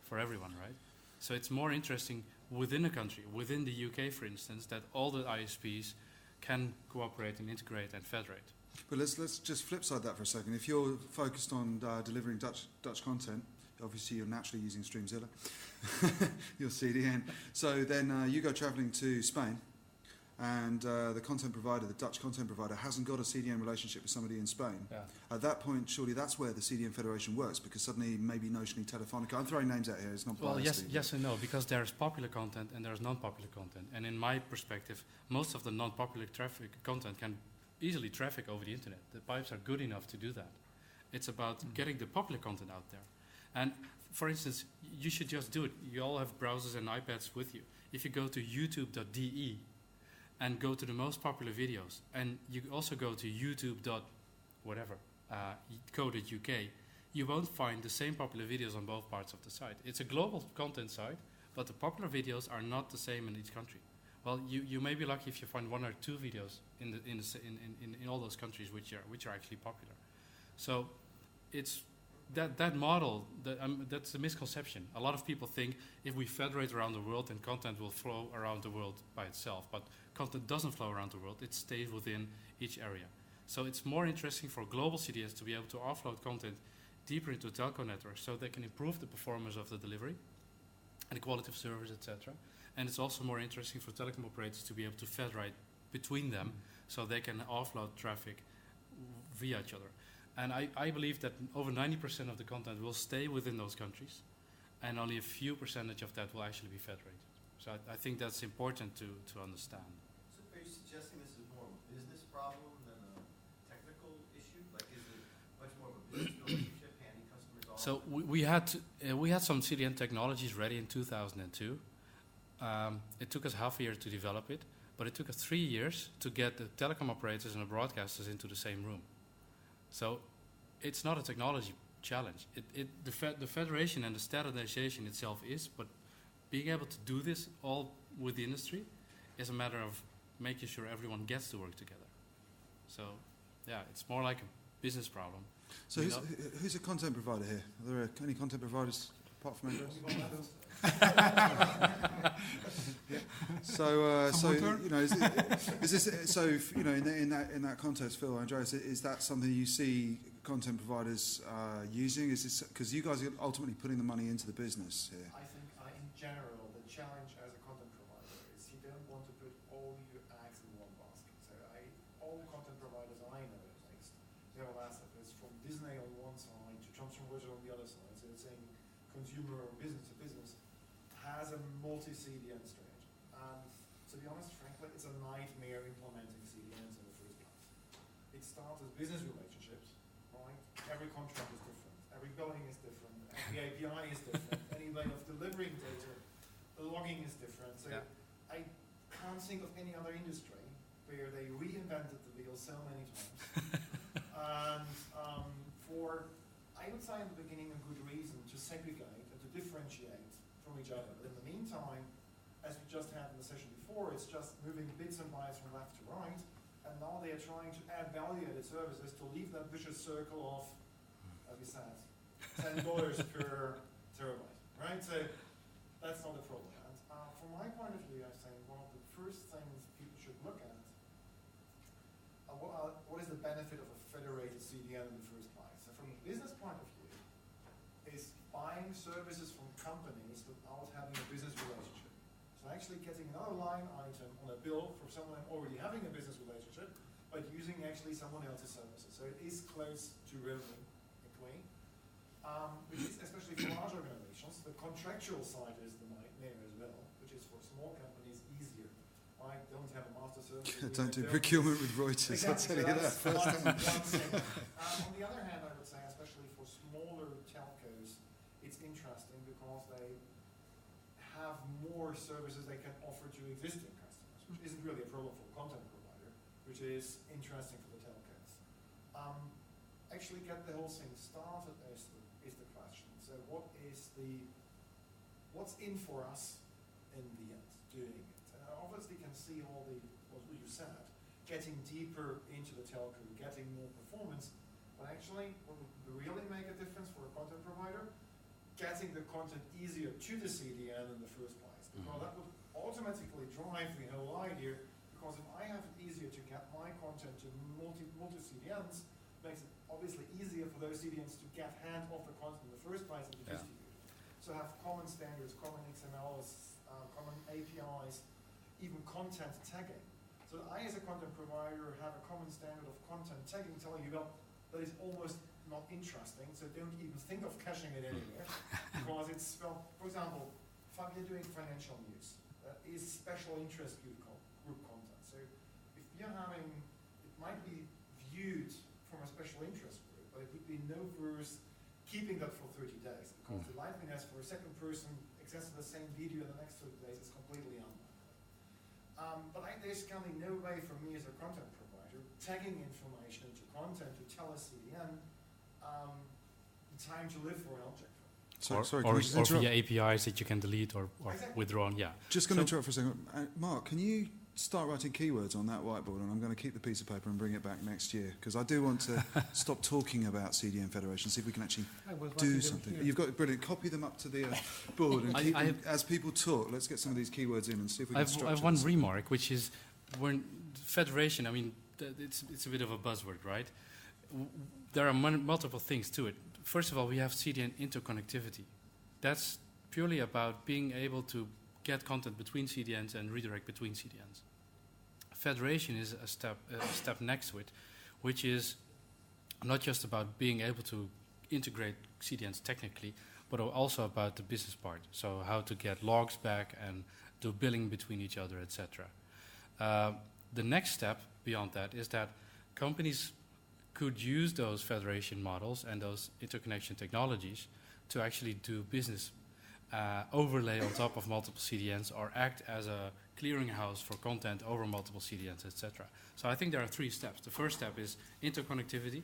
for everyone, right? So it's more interesting within a country, within the UK, for instance, that all the ISPs can cooperate and integrate and federate. But let's just flip side that for a second. If you're focused on delivering Dutch content, obviously you're naturally using StreamZilla, your CDN. So then you go travelling to Spain, and the content provider, the Dutch content provider, hasn't got a CDN relationship with somebody in Spain. Yeah. At that point, surely that's where the CDN Federation works, because suddenly, maybe notionally, Telefonica. I'm throwing names out here. It's not Well, biased. yes and no, because there's popular content and there's non-popular content. And in my perspective, most of the non-popular traffic content can easily traffic over the internet. The pipes are good enough to do that. It's about getting the popular content out there. And for instance, you should just do it. You all have browsers and iPads with you. If you go to youtube.de and go to the most popular videos, and you also go to youtube.co.uk, you won't find the same popular videos on both parts of the site. It's a global content site, but the popular videos are not the same in each country. Well, you may be lucky if you find 1 or 2 videos in all those countries which are actually popular. So it's that model, that's a misconception. A lot of people think if we federate around the world, then content will flow around the world by itself. But content doesn't flow around the world, it stays within each area. So it's more interesting for global CDNs to be able to offload content deeper into telco networks so they can improve the performance of the delivery and the quality of service, etc. And it's also more interesting for telecom operators to be able to federate between them so they can offload traffic via each other. And I believe that over 90% of the content will stay within those countries, and only a few percentage of that will actually be federated. So I think that's important to understand. So are you suggesting this is more of a business problem than a technical issue? Like, is it much more of a business relationship, handing customers off? So we had some CDN technologies ready in 2002. It took us half a year to develop it, but it took us 3 years to get the telecom operators and the broadcasters into the same room. So it's not a technology challenge. The federation and the standardization itself is, but being able to do this all with the industry is a matter of making sure everyone gets to work together. So yeah, it's more like a business problem. So who's a content provider here? Are there any content providers apart from Andreas? So you know, is this so? You know, in that context, Phil, Andreas, is that something you see content providers using? Is this because you guys are ultimately putting the money into the business here? I think, in general, the challenge as a content provider is you don't want to put all your eggs in one basket. So all content providers I know, at least, they have assets from Disney on one side to Thomson Reuters on the other side. So it's saying consumer or business to business has a multi-CDN strategy. And to be honest, frankly, it's a nightmare implementing CDNs in the first place. It starts as business relationships, right? Every contract is different, every billing is different, every API is different, any way of delivering data, the logging is different. So yeah. I can't think of any other industry where they reinvented the wheel so many times. And for, I would say in the beginning, a good reason to segregate and to differentiate from each other. But in the meantime, as we just had in the session before, it's just moving bits and bytes from left to right, and now they are trying to add value-added services to leave that vicious circle of, as we said, $10 per terabyte, right? So that's not a problem. And from my point of view, I think one of the first things people should look at, what is the benefit of a federated CDN in the first place? So from a business point of view, is buying services from companies without having a business relationship. So actually getting another line item on a bill for someone already having a business relationship, but using actually someone else's services. So it is close to revenue, which is especially for large organizations. The contractual side is the nightmare as well, which is for small companies easier. I don't have a master service. Don't do procurement with Reuters, exactly, I'll tell you that first. One thing. On the other hand, I would say, especially for smaller telcos, it's interesting because they have more services they can offer to existing customers, which isn't really a problem for a content provider, which is interesting for the telcos. Actually get the whole thing started is the question. So what's in for us in the end doing it? And I obviously can see all what you said, getting deeper into the telco, getting more performance, But actually, what would really make a difference for a content provider, getting the content easier to the CDN in the first place. Because that would automatically drive the whole idea, because if I have it easier to get my content to multi-CDNs, makes it obviously easier for those CDNs to get hand of the content in the first place and to distribute it. So have common standards, common XMLs, common APIs, even content tagging. So I, as a content provider, have a common standard of content tagging telling you, well, that is almost not interesting, so don't even think of caching it anywhere, because it's, well, for example, if you're doing financial news, that is special interest group content. So if you're having, it might be viewed from a special interest group, but it would be no worse keeping that for 30 days, because the likeliness for a second person accessing the same video in the next 30 days is completely unlikely. But there's currently no way for me as a content provider tagging information into content to tell a CDN the time to live for an object. Or via APIs that you can delete or Exactly. withdraw on, yeah. Just going to interrupt for a second. Mark, can you start writing keywords on that whiteboard, and I'm going to keep the piece of paper and bring it back next year, because I do want to stop talking about CDN Federation, see if we can actually do something. You've got brilliant. Copy them up to the board, and keep them, as people talk, let's get some of these keywords in and see if we can structure I have one this. remark, which is when Federation, I mean, it's a bit of a buzzword, right? There are multiple things to it. First of all, we have CDN interconnectivity. That's purely about being able to get content between CDNs and redirect between CDNs. Federation is a step next to it, which is not just about being able to integrate CDNs technically, but also about the business part. So how to get logs back and do billing between each other, etc. The next step beyond that is that companies could use those federation models and those interconnection technologies to actually do business overlay on top of multiple CDNs or act as a clearinghouse for content over multiple CDNs, etc. So I think there are 3 steps. The first step is interconnectivity,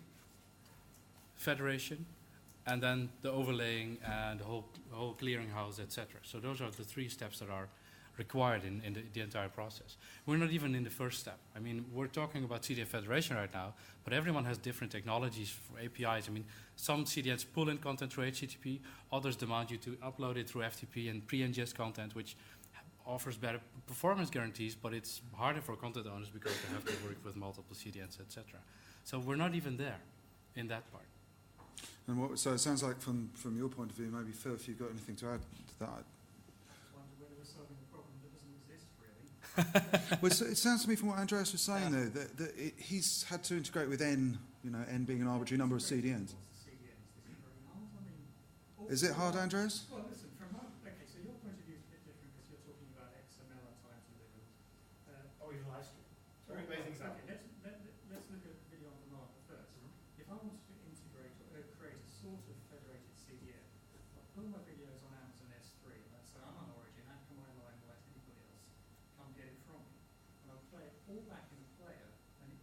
federation, and then the overlaying and the whole clearinghouse, etc. So those are the 3 steps that are required in the entire process. We're not even in the first step. I mean, we're talking about CDN Federation right now, but everyone has different technologies for APIs. I mean, some CDNs pull in content through HTTP, others demand you to upload it through FTP and pre-ingest content, which offers better performance guarantees, but it's harder for content owners because they have to work with multiple CDNs, etc. So we're not even there in that part. And so it sounds like from your point of view, maybe Phil, if you've got anything to add to that. Well, it sounds to me from what Andreas was saying, though, that he's had to integrate with N, N being an arbitrary number of CDNs. Is it hard, Andreas? Well, listen, so your point of view is a bit different because you're talking about XML at time to live. Or even iStream. Very basic example. Okay, let's look at video on demand first. If I wanted to integrate or create a sort of federated CDN, I'll pull my videos on Amazon S3. Let's say I'm on Origin, I come online like anybody else. Come get it from me. And I'll play it all back in the player, and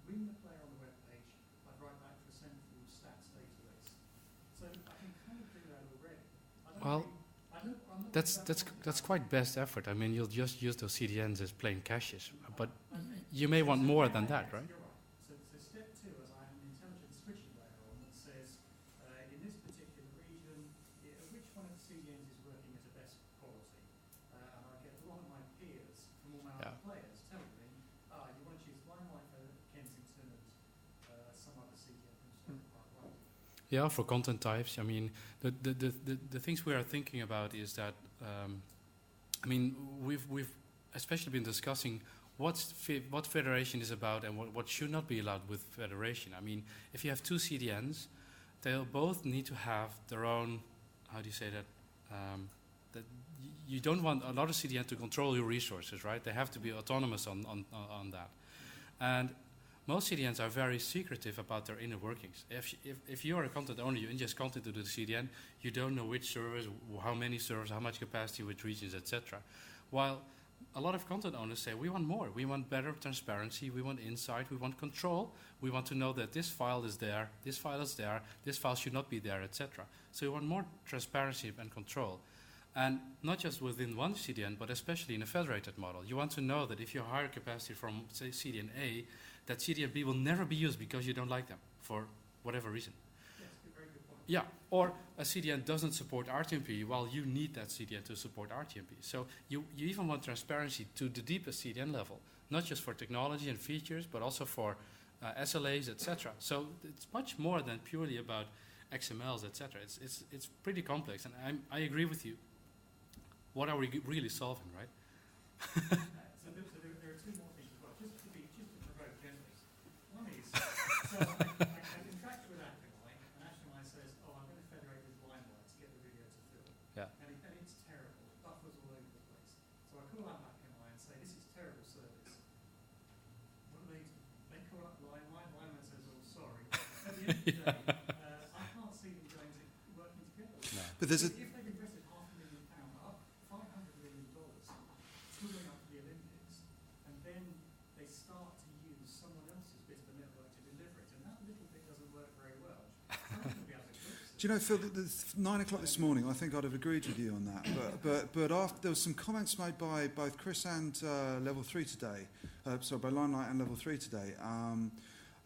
when the player on the web page, I'd write back to a central stats database. So I can kind of do that already. Well, that's quite best effort. I mean, you'll just use those CDNs as plain caches, but you may want more than that, right? You're right. So step 2 is I have an intelligent switching layer on that says, in this particular region, which one of the CDNs is working at the best quality? And I get a lot of my peers from all my other players telling me, you want to choose Limelight for Kensington and some other CDN from Stoke. Yeah, for content types. I mean, the things we are thinking about is that, I mean, we've especially been discussing what federation is about and what should not be allowed with federation. I mean, if you have 2 CDNs, they'll both need to have their own, how do you say that? That you don't want another CDN to control your resources, right? They have to be autonomous on that. And most CDNs are very secretive about their inner workings. If you are a content owner, you ingest content into the CDN, you don't know which servers, how many servers, how much capacity, which regions, etc. While a lot of content owners say, we want more. We want better transparency. We want insight. We want control. We want to know that this file is there, this file is there, this file should not be there, etc. So you want more transparency and control. And not just within one CDN, but especially in a federated model. You want to know that if you hire capacity from, say, CDN A, that CDN B will never be used because you don't like them for whatever reason. Yes, very good point. Yeah, or a CDN doesn't support RTMP, while you need that CDN to support RTMP. So you even want transparency to the deepest CDN level, not just for technology and features, but also for SLAs, etc. So it's much more than purely about XMLs, etc. It's pretty complex, and I agree with you. What are we really solving, right? So there are two more things as well, just to provoke generally. One is, so I contracted with Akamai, and Akamai says, oh, I'm going to federate with Limelight to get the video to fill. Yeah. And it's terrible. It buffers all over the place. So I call up Akamai and say, this is terrible service. What do they do? They call up Limelight. Limelight says, oh, sorry. At the end of the day, I can't see them working together. No. But there's a If they've invested £500,000 up, $500 million tooling up to the Olympics, and then they start to use someone else's bit of the network to deliver it, and that little bit doesn't work very well. Someone's going to be able to fix it. Do you know, Phil, at 9 o'clock this morning, I think I'd have agreed with you on that. But after, there was some comments made by both Chris and Level 3 today, by Limelight and Level 3 today,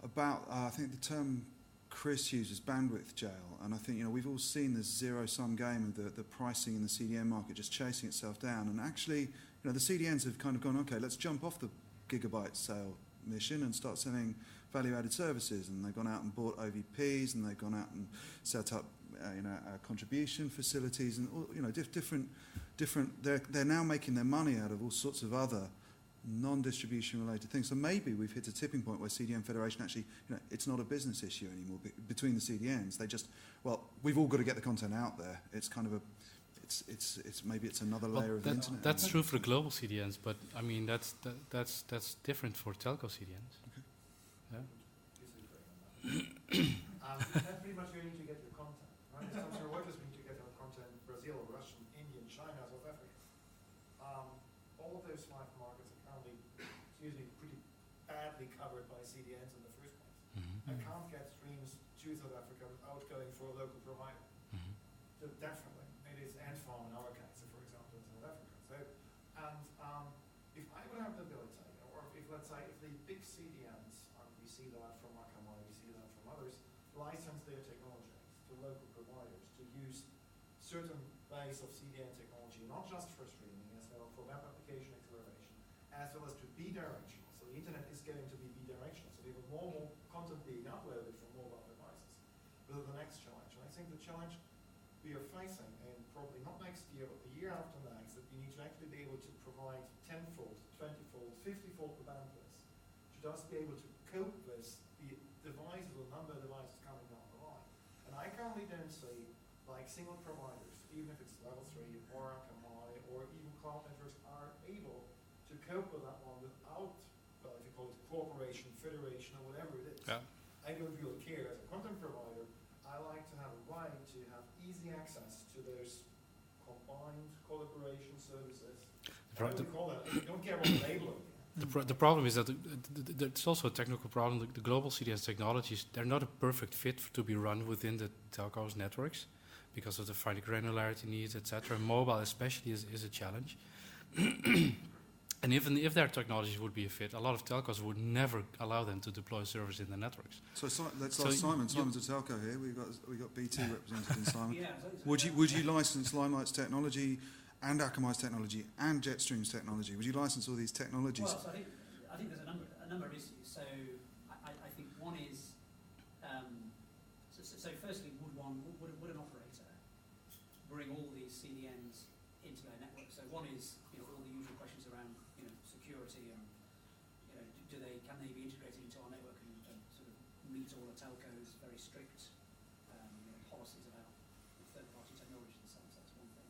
about, I think the term Chris uses, bandwidth jail. And I think, we've all seen this zero-sum game of the pricing in the CDN market just chasing itself down. And actually, the CDNs have kind of gone, okay, let's jump off the gigabyte sale mission and start selling value-added services, and they've gone out and bought OVPs, and they've gone out and set up, contribution facilities, and all, different. They're now making their money out of all sorts of other non-distribution related things. So maybe we've hit a tipping point where CDN Federation actually, it's not a business issue anymore between the CDNs. They just, we've all got to get the content out there. It's kind of maybe it's another layer of the internet. That's true for the global CDNs, but I mean that's different for telco CDNs. Okay. Yeah. That's pretty much where you need to get your content, right? It's not sure what is going to get your content: Brazil, Russian, Indian, China, South Africa. All of those 5 markets are currently usually pretty badly covered by CDNs in the first place. I can't get streams to South Africa without going for a local provider. So definitely, it is Antfarm in our case, for example, in South Africa. So, and if I would have the ability, or if let's say if the big CDNs, and we see that from Akamai, we see that from others, license their technology to local providers to use certain ways of CDN technology, not just for streaming, as well for web application acceleration, as well as to bidirectional. So the internet is going to be bidirectional. So we have more content being uploaded from mobile devices. But the next challenge, and I think the challenge we are facing, and probably not next year, but the year after next, that we need to actually be able to provide 10-fold, 20-fold, 50-fold the bandwidth to just be able to cope with the devices or number of devices coming down the line. And I currently don't see like single providers, even if it's Level 3 or Akamai or even cloud networks, are able to cope with that one without, if you call it cooperation, federation, or whatever it is. Yeah. I don't really care. As a content provider, I like to have a way to have easy access to those combined collaboration services. What do we call that? I don't care what the label is. The problem is that it's also a technical problem. The global CDN technologies, they're not a perfect fit to be run within the telcos networks because of the fine granularity needs, etc. Mobile especially is a challenge. And even if their technologies would be a fit, a lot of telcos would never allow them to deploy servers in the networks. So let's ask Simon. Simon's a telco here. We got BT represented in Simon. Would you license Limelight's technology and Akamai's technology and Jetstream's technology? Would you license all these technologies? Well, so I think there's a number of issues. So I think one is so firstly, would an operator bring all these CDNs into their network? So one is all the usual questions around security and can they be integrated into our network and sort of meet all the telcos' very strict policies about third-party technologies and so on. So that's one thing.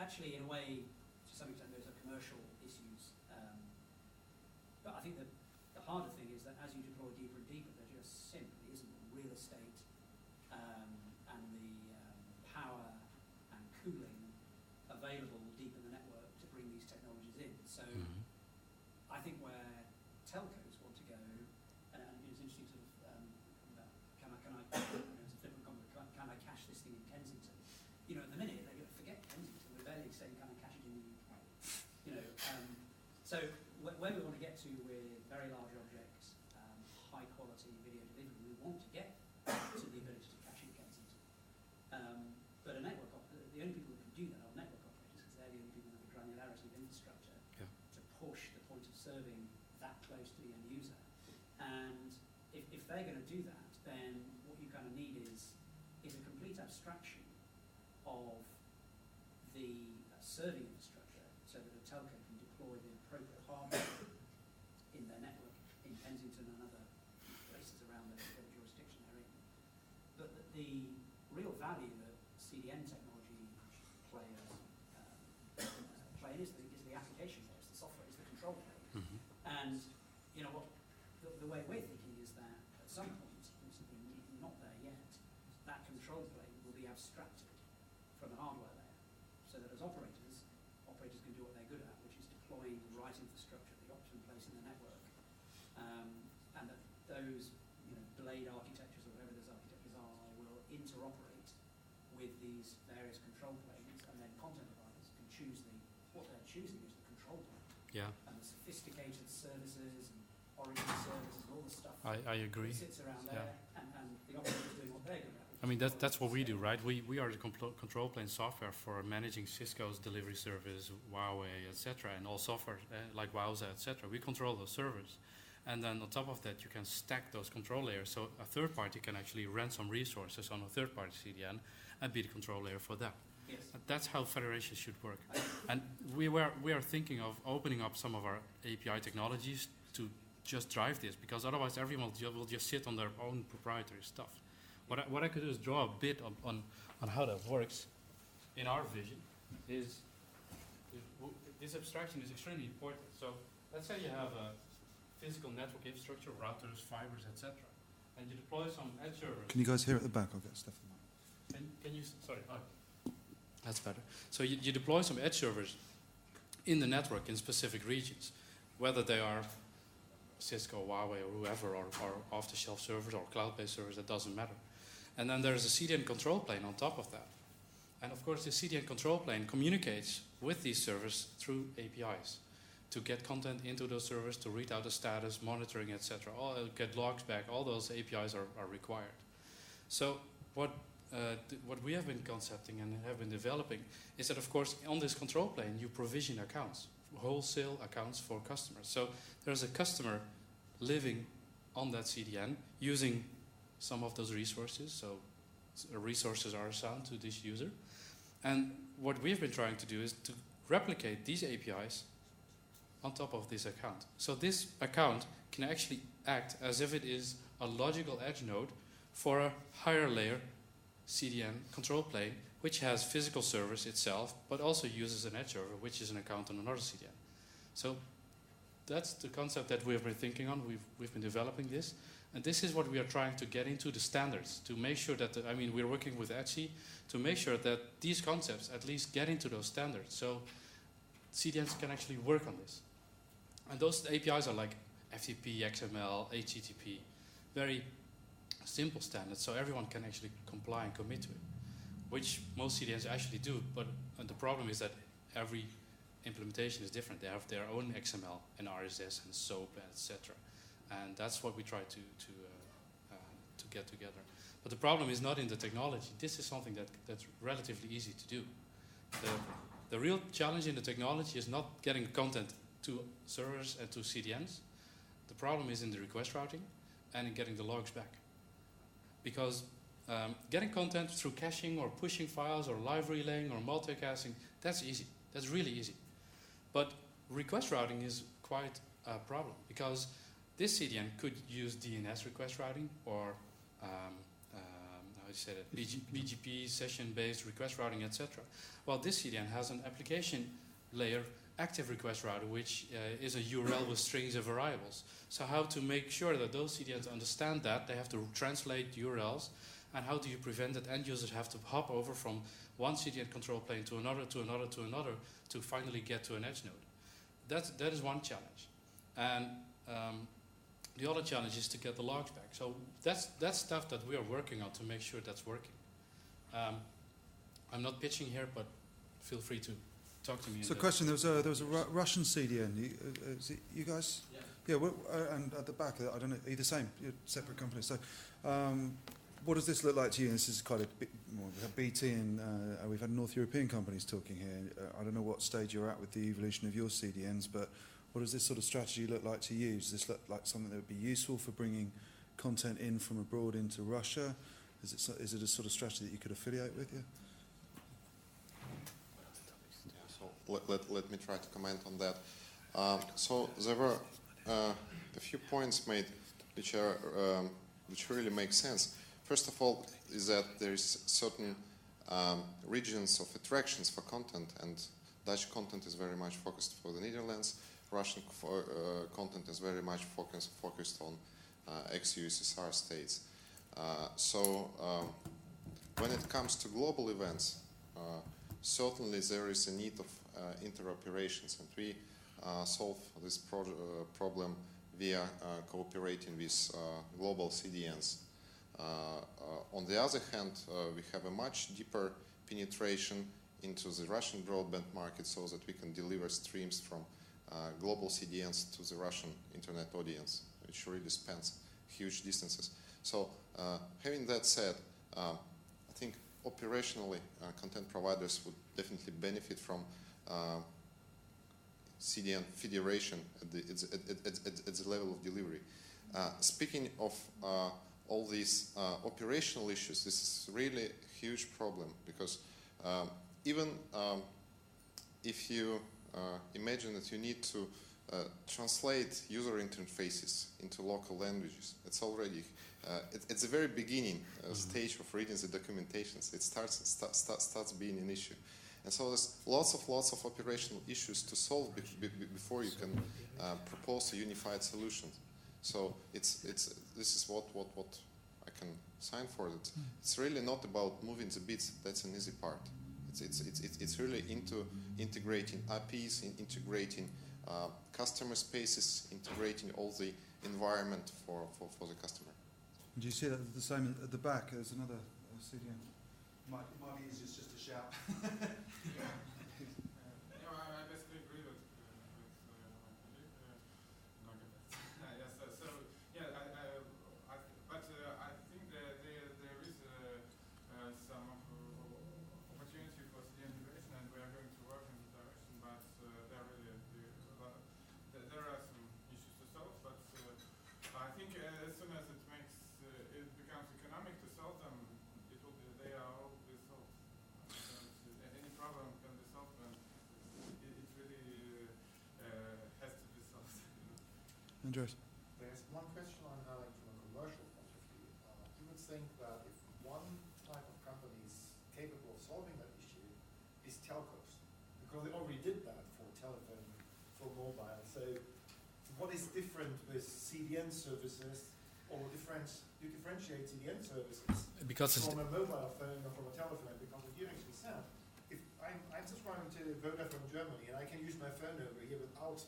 Actually, in a way, to some extent, those are commercial issues. But I think that the harder thing is that as you deploy deeper and deeper, there just simply isn't the real estate and the power and cooling available deep in the network to bring these technologies in. So I think where telcos want to go, and it's interesting sort of about can I it's a flippant comment, can I cache this thing in Kensington? At the minute they forget Kensington. We're barely saying can I cache it in the UK? So where we want to get to with very large objects, high quality video delivery, we want to get they're going to do that, then what you kind of need is a complete abstraction of the serving infrastructure so that a telco can deploy the appropriate hardware in their network in Kensington and other places around the jurisdiction they're in. But the real value that CDN technology players play in is the application layer, it's the software, it's the control plane. Mm-hmm. And you know what, the way we're thinking is that at some point, we're not there yet, that control plane will be abstracted from the hardware layer, so that as operators can do what they're good at, which is deploying the right infrastructure at the optimum place in the network, and that those blade architectures or whatever those architectures are will interoperate with these various control planes, and then content providers can choose what they're choosing is the control plane. Yeah. And the sophisticated services and origin services and all the stuff I agree. that sits around there, and the operators doing what they're good at. I mean, that's what we do, right? We are the control plane software for managing Cisco's delivery service, Huawei, etc., and all software like Wowza, etc. We control those servers. And then on top of that, you can stack those control layers. So a third party can actually rent some resources on a third party CDN and be the control layer for them. Yes. That's how federation should work. And we are thinking of opening up some of our API technologies to just drive this, because otherwise everyone will just sit on their own proprietary stuff. What I could do is draw a bit on how that works in our vision. This abstraction is extremely important. So let's say you have a physical network infrastructure, routers, fibers, etc., and you deploy some edge servers. Can you guys hear at the back? I'll get Stefan. Can you? Sorry. Oh, that's better. So you deploy some edge servers in the network in specific regions, whether they are Cisco, Huawei, or whoever, or off-the-shelf servers or cloud-based servers. That doesn't matter. And then there's a CDN control plane on top of that. And of course, the CDN control plane communicates with these servers through APIs to get content into those servers, to read out the status, monitoring, etc. Get logs back. All those APIs are required. So what we have been concepting and have been developing is that, of course, on this control plane, you provision accounts, wholesale accounts for customers. So there's a customer living on that CDN using some of those resources. So resources are assigned to this user. And what we've been trying to do is to replicate these APIs on top of this account. So this account can actually act as if it is a logical edge node for a higher layer CDN control plane, which has physical servers itself, but also uses an edge server, which is an account on another CDN. So that's the concept that we've been thinking on. We've been developing this. And this is what we are trying to get into the standards, to make sure that, we're working with ETSI to make sure that these concepts at least get into those standards. So CDNs can actually work on this. And those APIs are like FTP, XML, HTTP, very simple standards, so everyone can actually comply and commit to it, which most CDNs actually do. But the problem is that every implementation is different. They have their own XML and RSS and SOAP, etc. And that's what we try to get together. But the problem is not in the technology. This is something that's relatively easy to do. The real challenge in the technology is not getting content to servers and to CDNs. The problem is in the request routing and in getting the logs back. Because getting content through caching or pushing files or live relaying or multicasting, that's easy. That's really easy. But request routing is quite a problem, because this CDN could use DNS request routing or BGP session-based request routing, etc. Well, this CDN has an application layer active request router, which is a URL with strings and variables. So how to make sure that those CDNs understand that, they have to translate URLs, and how do you prevent that end users have to hop over from one CDN control plane to another, to another, to another, to finally get to an edge node. That is one challenge. And the other challenge is to get the logs back. So that's stuff that we are working on to make sure that's working. I'm not pitching here, but feel free to talk to me. So question, there was a Russian CDN. Is it you guys? Yeah. Well, and at the back, I don't know, are you the same? You're separate companies. So what does this look like to you? This is quite a bit, well, we have BT and we've had North European companies talking here. I don't know what stage you're at with the evolution of your CDNs, but what does this sort of strategy look like to you? Does this look like something that would be useful for bringing content in from abroad into Russia? Is it a sort of strategy that you could affiliate with? Yeah. So let me try to comment on that. So there were a few points made which really make sense. First of all, is that there is certain regions of attractions for content, and Dutch content is very much focused for the Netherlands. Russian content is very much focused on ex-USSR states. So when it comes to global events, certainly there is a need of interoperations, and we solve this problem via cooperating with global CDNs. On the other hand, we have a much deeper penetration into the Russian broadband market so that we can deliver streams from global CDNs to the Russian internet audience, which really spans huge distances. So having that said, I think operationally content providers would definitely benefit from CDN federation at the level of delivery. Speaking of all these operational issues, this is really a huge problem because even if you imagine that you need to translate user interfaces into local languages, it's already at the very beginning stage of reading the documentations. It starts being an issue. And so there's lots of operational issues to solve before you can propose a unified solution. So this is what I can sign for. It's really not about moving the bits. That's an easy part. It's really into integrating APIs, integrating customer spaces, integrating all the environment for the customer. Do you see that the same at the back? There's another CDN. Might be easier just to shout. I basically agree with I think that there is some opportunity for CDN integration, and we are going to work in this direction. But there are some issues to solve. But I think as soon as it becomes economic to solve them, they are all be solved. Any problem can be solved, and it really has to be solved. Andreas. There's one question on how, from a commercial point of view. You would think that if one type of company is capable of solving that issue, is telcos, because they already did that for telephone, for mobile. So what is different with CDN services, or you differentiate CDN services from a mobile phone or from a telephone? Because if you actually said, if I'm subscribing to Vodafone Germany and I can use my phone over here without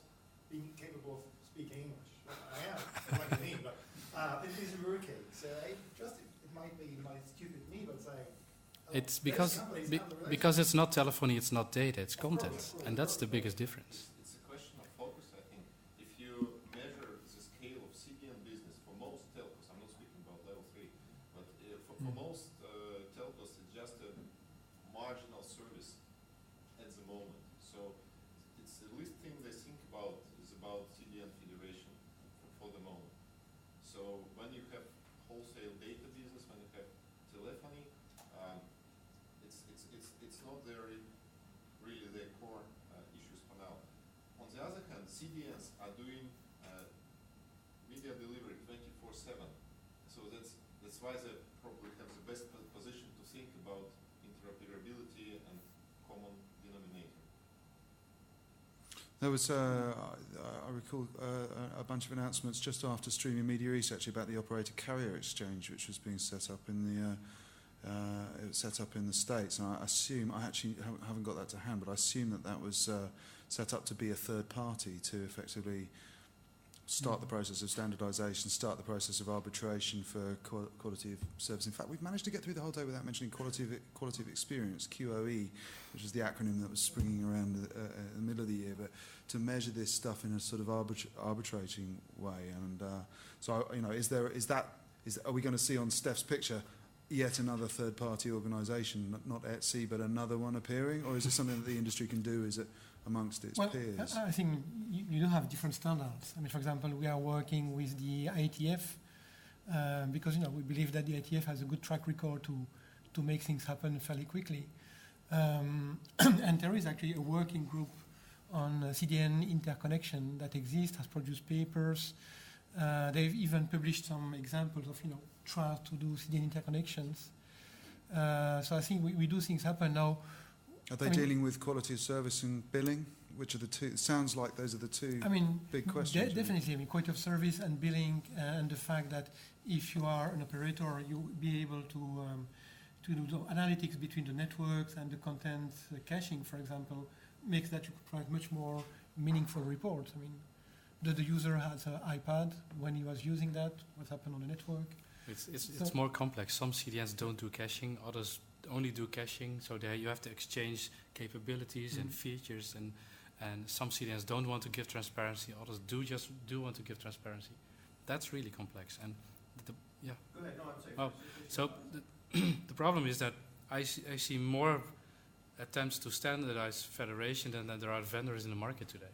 being capable of speaking English. I am, what I mean, but it is working. So it might be stupid me, but saying, it's because it's not telephony, it's not data, it's content, and that's the biggest difference. It's a question of focus, I think. If you measure the scale of CDN business for most telcos, I'm not speaking about level 3, but for most telcos, it's just a marginal service at the moment. So it's the least thing they think about is about CDN federation for the moment. So when you have wholesale data business, when you have telephony, it's not really their core issues for now. On the other hand, CDNs are doing media delivery 24/7. So that's why they probably have the best position to think about interoperability and common denominator. There was, I recall, a bunch of announcements just after Streaming Media East actually about the operator carrier exchange, which was being set up in the States. And I assume, I actually haven't got that to hand, but I assume that was set up to be a third party to effectively start the process of standardization, start the process of arbitration for quality of service. In fact, we've managed to get through the whole day without mentioning quality of experience, QoE, which is the acronym that was springing around in the middle of the year, but to measure this stuff in a sort of arbitrating way. And so, are we going to see on Steph's picture yet another third-party organisation, not Etsy, but another one appearing, or is it something that the industry can do? Is it amongst its peers? I think you do have different standards. I mean, for example, we are working with the IETF because we believe that the ITF has a good track record to make things happen fairly quickly. And there is actually a working group on CDN interconnection that exists, has produced papers. They've even published some examples of trying to do CDN interconnections. So I think we do things happen now. Are they dealing with quality of service and billing? Which are the two? It sounds like those are the two big questions. Definitely. Quality of service and billing, and the fact that if you are an operator, you'll be able to do the analytics between the networks and the content caching, for example, makes that you could provide much more meaningful reports. The user has an iPad when he was using that, what happened on the network. It's more complex. Some CDNs don't do caching, others only do caching, so there you have to exchange capabilities and features, and some CDNs don't want to give transparency, others do want to give transparency. That's really complex. And Go ahead, no, I'm sorry. The problem is that I see more attempts to standardize federation than there are vendors in the market today.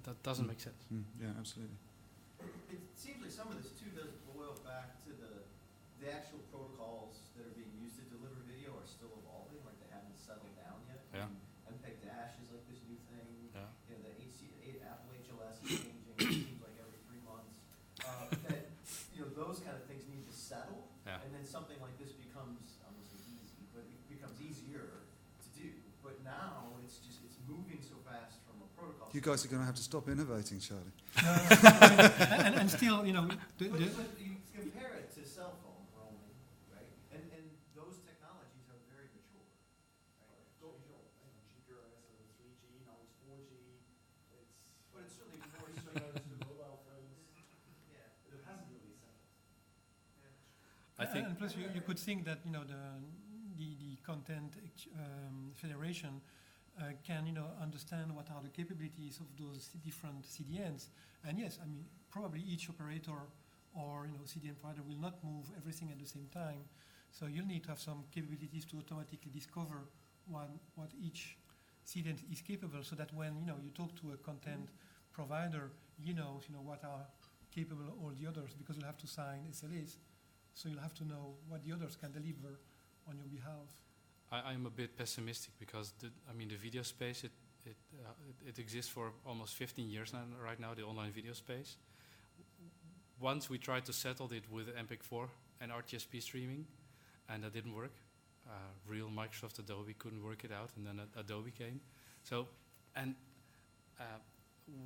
That doesn't make sense. Yeah, absolutely. It seems like some of this too does boil back to the actual protocols that are being used to deliver video are still evolving, like they haven't settled down yet. Yeah. MPEG Dash is like this new thing. Yeah. The Apple HLS is changing. It seems like every 3 months. That those kind of things need to settle, and then something like this becomes, I'm going to say easy, but it becomes easier to do. But now it's moving so fast from a protocol. You guys are going to have to stop innovating, Charlie. And still, but you compare it to cell phone roaming, right? And those technologies are very mature. Right? GPRS, 3G, now it's 4G. But it's certainly more to mobile phones. Yeah. But it hasn't really settled. I think. And plus, you could think that the content federation can understand what are the capabilities of those different CDNs. And yes, probably each operator or CDN provider will not move everything at the same time. So you'll need to have some capabilities to automatically discover what each CDN is capable, so that when you talk to a content provider, what are capable all the others, because you'll have to sign SLAs. So you'll have to know what the others can deliver on your behalf. I'm a bit pessimistic because the video space it exists for almost 15 years right now, the online video space. Once we tried to settle it with MPEG-4 and RTSP streaming, and that didn't work. Real Microsoft Adobe couldn't work it out, and then Adobe came. So,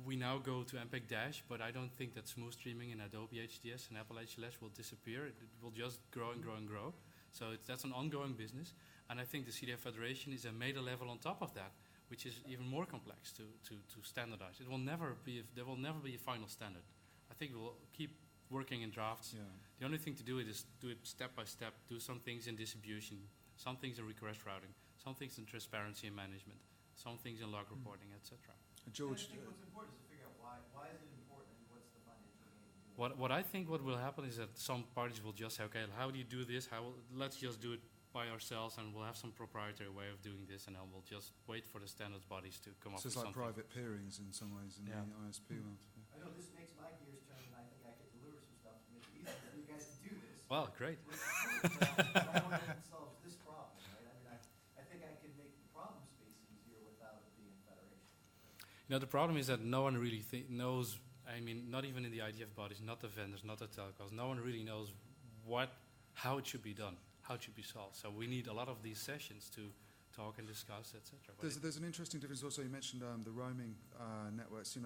we now go to MPEG Dash, but I don't think that smooth streaming in Adobe HDS and Apple HLS will disappear. It will just grow and grow and grow. So that's an ongoing business. And I think the CDN Federation is a meta level on top of that, which is even more complex to standardize. There will never be a final standard. I think we'll keep working in drafts. Yeah. The only thing to do is do it step by step, do some things in distribution, some things in request routing, some things in transparency and management, some things in log reporting, etc. George, I think what's important is to figure out why is it important and what's the financial gain. What I think what will happen is that some parties will just say, okay, how do you do this? Let's just do it by ourselves, and we'll have some proprietary way of doing this, and then we'll just wait for the standards bodies to come up with something. So it's like private peerings in some ways in the ISP world. I know this makes my gears turn, and I think I could deliver some stuff to make it easier for you guys to do this. Well, great. It solves this problem, right? I think I can make the problem space easier without it being federation. The problem is that no one really knows, not even in the IDF bodies, not the vendors, not the telcos, no one really knows how it should be done, how it should be solved. So we need a lot of these sessions to talk and discuss, etc. There's an interesting difference also. You mentioned the roaming networks.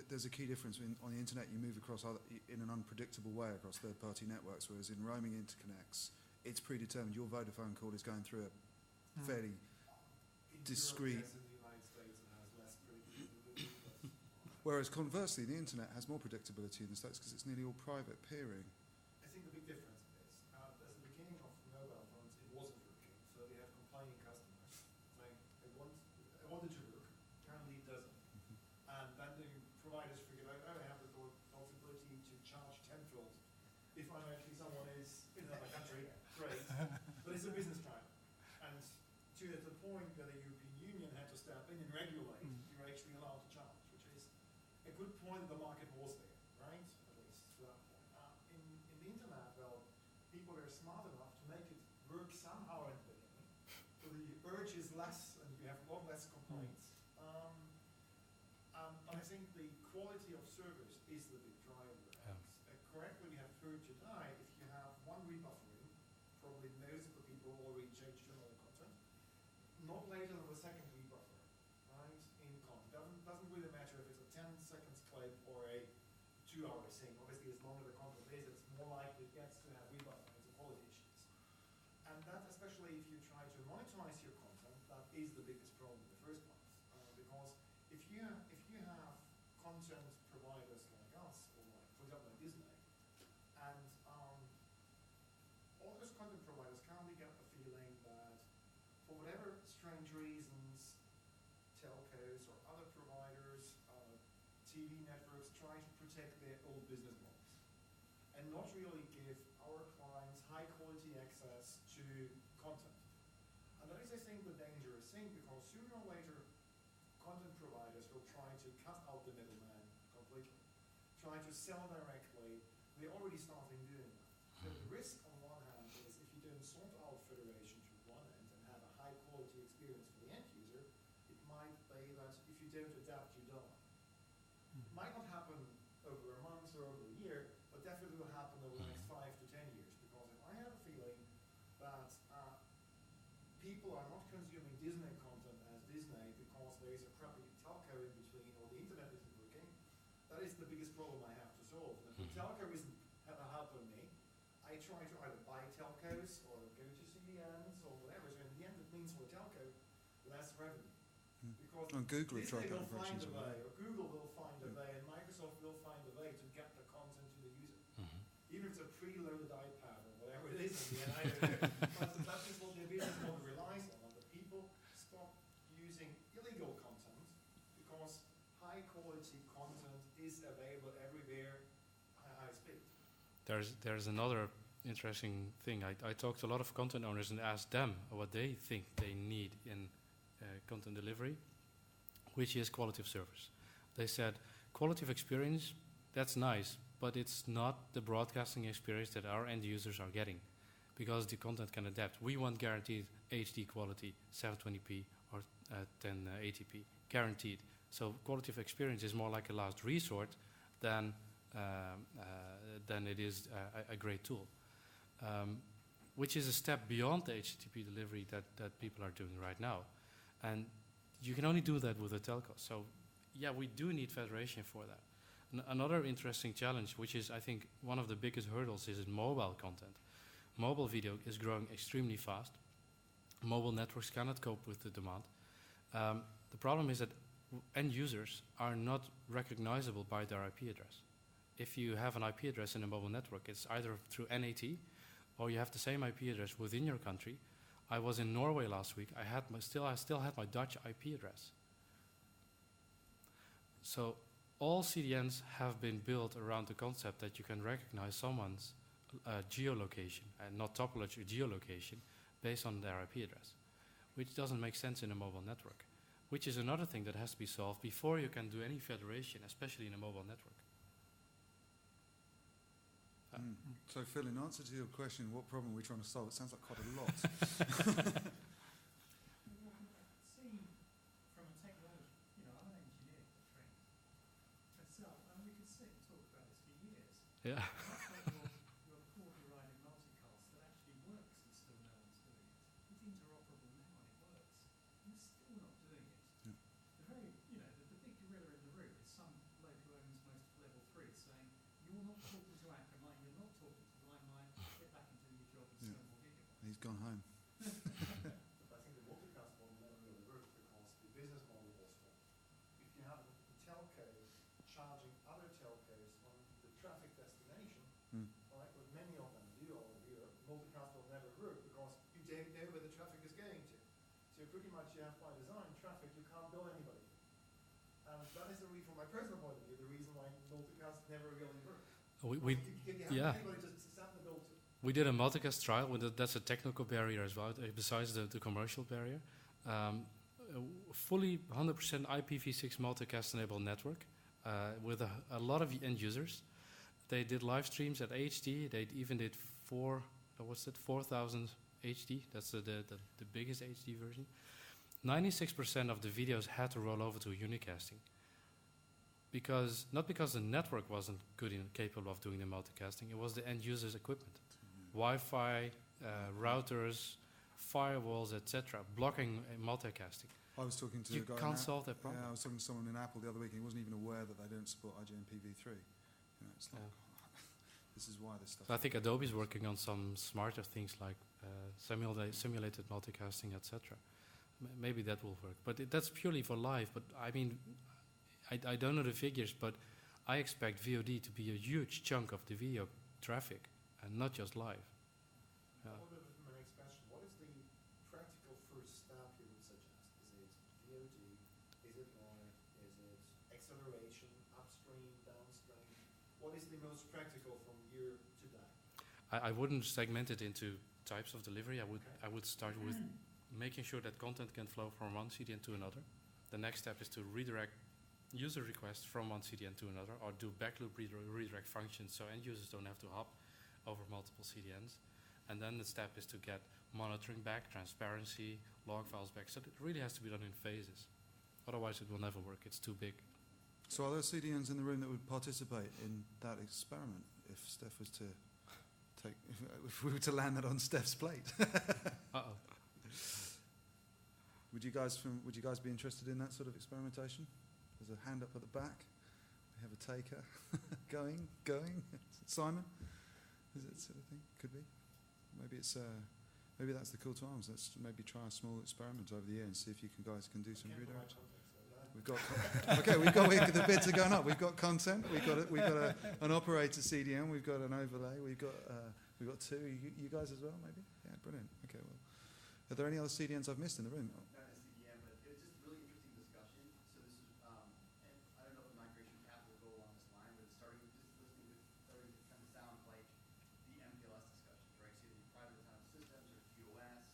There's a key difference on the internet. You move across in an unpredictable way across third-party networks, whereas in roaming interconnects, it's predetermined. Your Vodafone call is going through a fairly discrete. Whereas conversely, the internet has more predictability in the States because it's nearly all private peering. I think the big difference is, at the beginning of mobile phones, it wasn't working. So they have complaining customers. Like, I want it to work. Currently it doesn't. And then the providers figured out, I have the possibility to charge tenfold. If I'm actually someone is in another country, great. But it's a business trial. And to the point where the European Union had to step in and regulate, you're actually allowed to charge, which is a good point. The market was there, right? At least to that point. In the internet, the quality of service is the big driver. Correctly, we have heard today, if you have one rebuffering, probably most of the people already changed general content, not later than the second rebuffer, right, in content. Doesn't really matter if it's a 10 seconds clip or a 2-hour thing. Obviously, as longer the content is, it's more likely it gets to have rebuffering and quality issues. And that, especially if you try to monetize your content, that is the biggest problem in the first place. Because if you have content providers like us, or like, for example, like Disney, and all those content providers currently get the feeling that for whatever strange reasons, telcos or other providers, TV networks try to protect their old business models and not really give our clients high quality access to content. And that is, I think, the dangerous thing, because sooner or later, content providers will try to cut out the middleman completely, try to sell directly. They're already starting doing that. So the risk on one hand is if you don't sort out federation to one end and have a high quality experience for the end user, it might be that if you don't adapt, you die. It might not happen over a month or over a year, but definitely will happen over the next 5 to 10 years. Because if I have a feeling that people are not consuming Disney content as Disney because there is a crappy telco in between or the internet isn't working, that is the biggest problem I have to solve. And if the telco isn't helping me, I try to either buy telcos or go to CDNs or whatever. So in the end, it means for the telco less revenue. Because and Google Disney will will find a way, or Google will find a way, and Microsoft will find a way to get the content to the user. Even if it's a preloaded iPad or whatever it is in the end, I don't know. But that is what their business model relies on. And the people stop using illegal content because high quality content is available everywhere at high speed. There's another interesting thing. I talked to a lot of content owners and asked them what they think they need in content delivery, which is quality of service. They said, quality of experience, that's nice, but it's not the broadcasting experience that our end users are getting, because the content can adapt. We want guaranteed HD quality, 720p or 1080p, guaranteed. So quality of experience is more like a last resort than it is a great tool, which is a step beyond the HTTP delivery that people are doing right now. And you can only do that with a telco. So yeah, we do need federation for that. Another interesting challenge, which is I think one of the biggest hurdles, is in mobile content. Mobile video is growing extremely fast. Mobile networks cannot cope with the demand. The problem is that end users are not recognizable by their IP address. If you have an IP address in a mobile network, it's either through NAT or you have the same IP address within your country. I was in Norway last week. I still had my Dutch IP address. So all CDNs have been built around the concept that you can recognize someone's geolocation, and not topology, geolocation, based on their IP address, which doesn't make sense in a mobile network, which is another thing that has to be solved before you can do any federation, especially in a mobile network. So Phil, in answer to your question, what problem are we trying to solve? It sounds like quite a lot. See, from a technology, I'm an engineer by training myself, and we could sit and talk about this for years. Yeah. That's like your cordy riding multicast that actually works and still no one's doing it. It's interoperable now and it works. And we're still not doing it. Yeah. The very, the big gorilla in the room is some bloke who owns most of level 3 saying, you're not talking to Akamai, you're not talking to Limelight, get back and do your job and sell more gigabytes. He's gone home. I think the multicast model never really worked because the business model was wrong. If you have a telco charging other telcos on the traffic destination, like what many of them do over here, multicast will never work because you don't know where the traffic is going to. So pretty much you have by design traffic you can't bill anybody. And that is the reason, from my personal point of view, the reason why multicast never really worked. We did a multicast trial. That's a technical barrier as well, besides the commercial barrier. Fully 100% IPv6 multicast enabled network with a lot of end users. They did live streams at HD. They even did 4,000 HD. That's the biggest HD version. 96% of the videos had to roll over to unicasting. because not because the network wasn't good and capable of doing the multicasting, it was the end user's equipment. Wi-Fi, routers, firewalls, etc., blocking multicasting. I was talking to You a guy. can't solve that problem. Yeah, I was talking to someone in Apple the other week, and he wasn't even aware that they don't support IGN-PV3. You know, it's like, this is why this stuff. So I think Adobe's working on some smarter things like simulated multicasting, etc. Maybe that will work, but that's purely for live. But I mean, I don't know the figures, but I expect VOD to be a huge chunk of the video traffic, and not just live. A little bit of an expansion. What is the practical first step you would suggest? Is it VOD? Is it live? Is it acceleration, upstream, downstream? What is the most practical from year to day? I wouldn't segment it into types of delivery. I would start with making sure that content can flow from one CDN to another. The next step is to redirect user requests from one CDN to another, or do backloop redirect functions so end users don't have to hop over multiple CDNs. And then the step is to get monitoring back, transparency, log files back. So it really has to be done in phases. Otherwise it will never work. It's too big. So are there CDNs in the room that would participate in that experiment if Steph was to take, if we were to land that on Steph's plate? Uh-oh. Would you guys be interested in that sort of experimentation? There's a hand up at the back. We have a taker. going. Simon? Is it sort of thing? Could be. Maybe that's the call to arms. Let's maybe try a small experiment over the year and see if you guys can do some redirection. We've got the bids are going up. We've got content. We've got an operator CDN. We've got an overlay. We've got two. You guys as well, maybe. Yeah, brilliant. Okay, well, are there any other CDNs I've missed in the room? Not a CDN, but it was just a really interesting discussion. So this is, and I don't know if the migration path will go along this line, but it's starting to kind of sound like the MPLS discussions, right? So the private autonomous systems or QoS,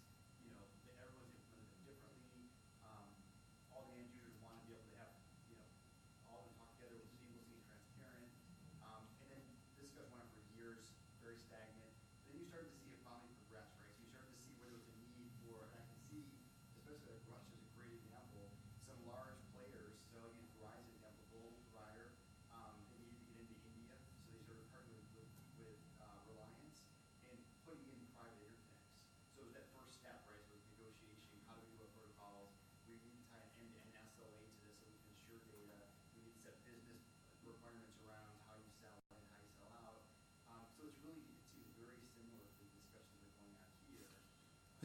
everyone's implemented them differently. All the end users want to be able to have, all of them talk together with seamlessly transparent. And then this discussion went on for years, very stagnant. Then you started to see it finally progress, right? So you started to see where there was a need for, and I can see, especially like Russia is a great example, some large players, so Verizon, you have a global provider, they needed to get into India, so they started partnering with Reliance and putting in private interconnects. So it was that first step, right? So it was negotiation, how do we do our protocols? We need to tie an end-to-end SLA to this so we can ensure data. We need to set business requirements around how you sell in, how you sell out. So it seems very similar to the discussions that are going on here.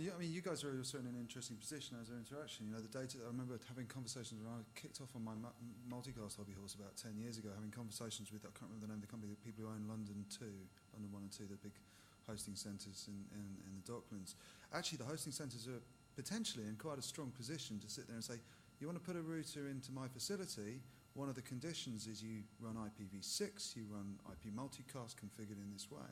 Yeah, I mean, you guys are also in an interesting position as an Interxion. The data. I remember having conversations when I kicked off on my multicast hobby horse about 10 years ago. Having conversations with, I can't remember the name of the company, the people who own London 1 and 2, the big hosting centres in the Docklands. Actually, the hosting centres are potentially in quite a strong position to sit there and say, you want to put a router into my facility, one of the conditions is you run IPv6, you run IP multicast configured in this way.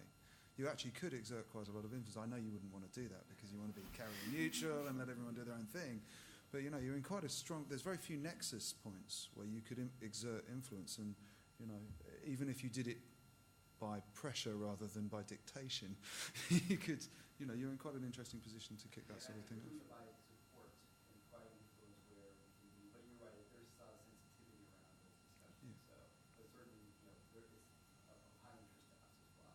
You actually could exert quite a lot of influence. I know you wouldn't want to do that because you want to be carrier neutral and let everyone do their own thing. But you're in quite a strong, there's very few nexus points where you could exert influence, and even if you did it by pressure rather than by dictation, you could, you're in quite an interesting position to kick that sort of thing off. By support and by influence where we can be, but you're right, there's a lot of sensitivity around those discussions. Yeah. So, but certainly, there is of high interest to us as well.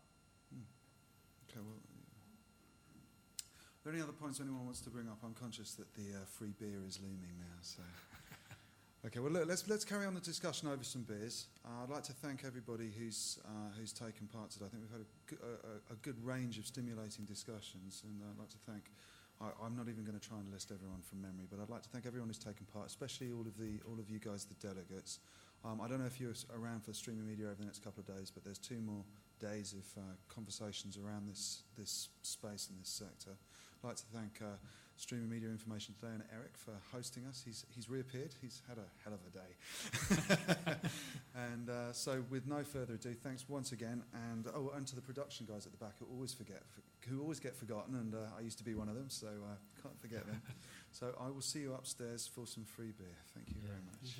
Okay, well, are there any other points anyone wants to bring up? I'm conscious that the free beer is looming now, so. Okay, well, look, let's carry on the discussion over some beers. I'd like to thank everybody who's taken part today. I think we've had a good range of stimulating discussions, and I'd like to thank. I'm not even going to try and list everyone from memory, but I'd like to thank everyone who's taken part, especially all of you guys, the delegates. I don't know if you're around for Streaming Media over the next couple of days, but there's 2 more days of conversations around this space and this sector. I'd like to thank Streaming Media Information today and Eric for hosting us. He's reappeared. He's had a hell of a day. And so with no further ado, thanks once again. And to the production guys at the back who always get forgotten, and I used to be one of them, so can't forget them. So I will see you upstairs for some free beer. Thank you very much.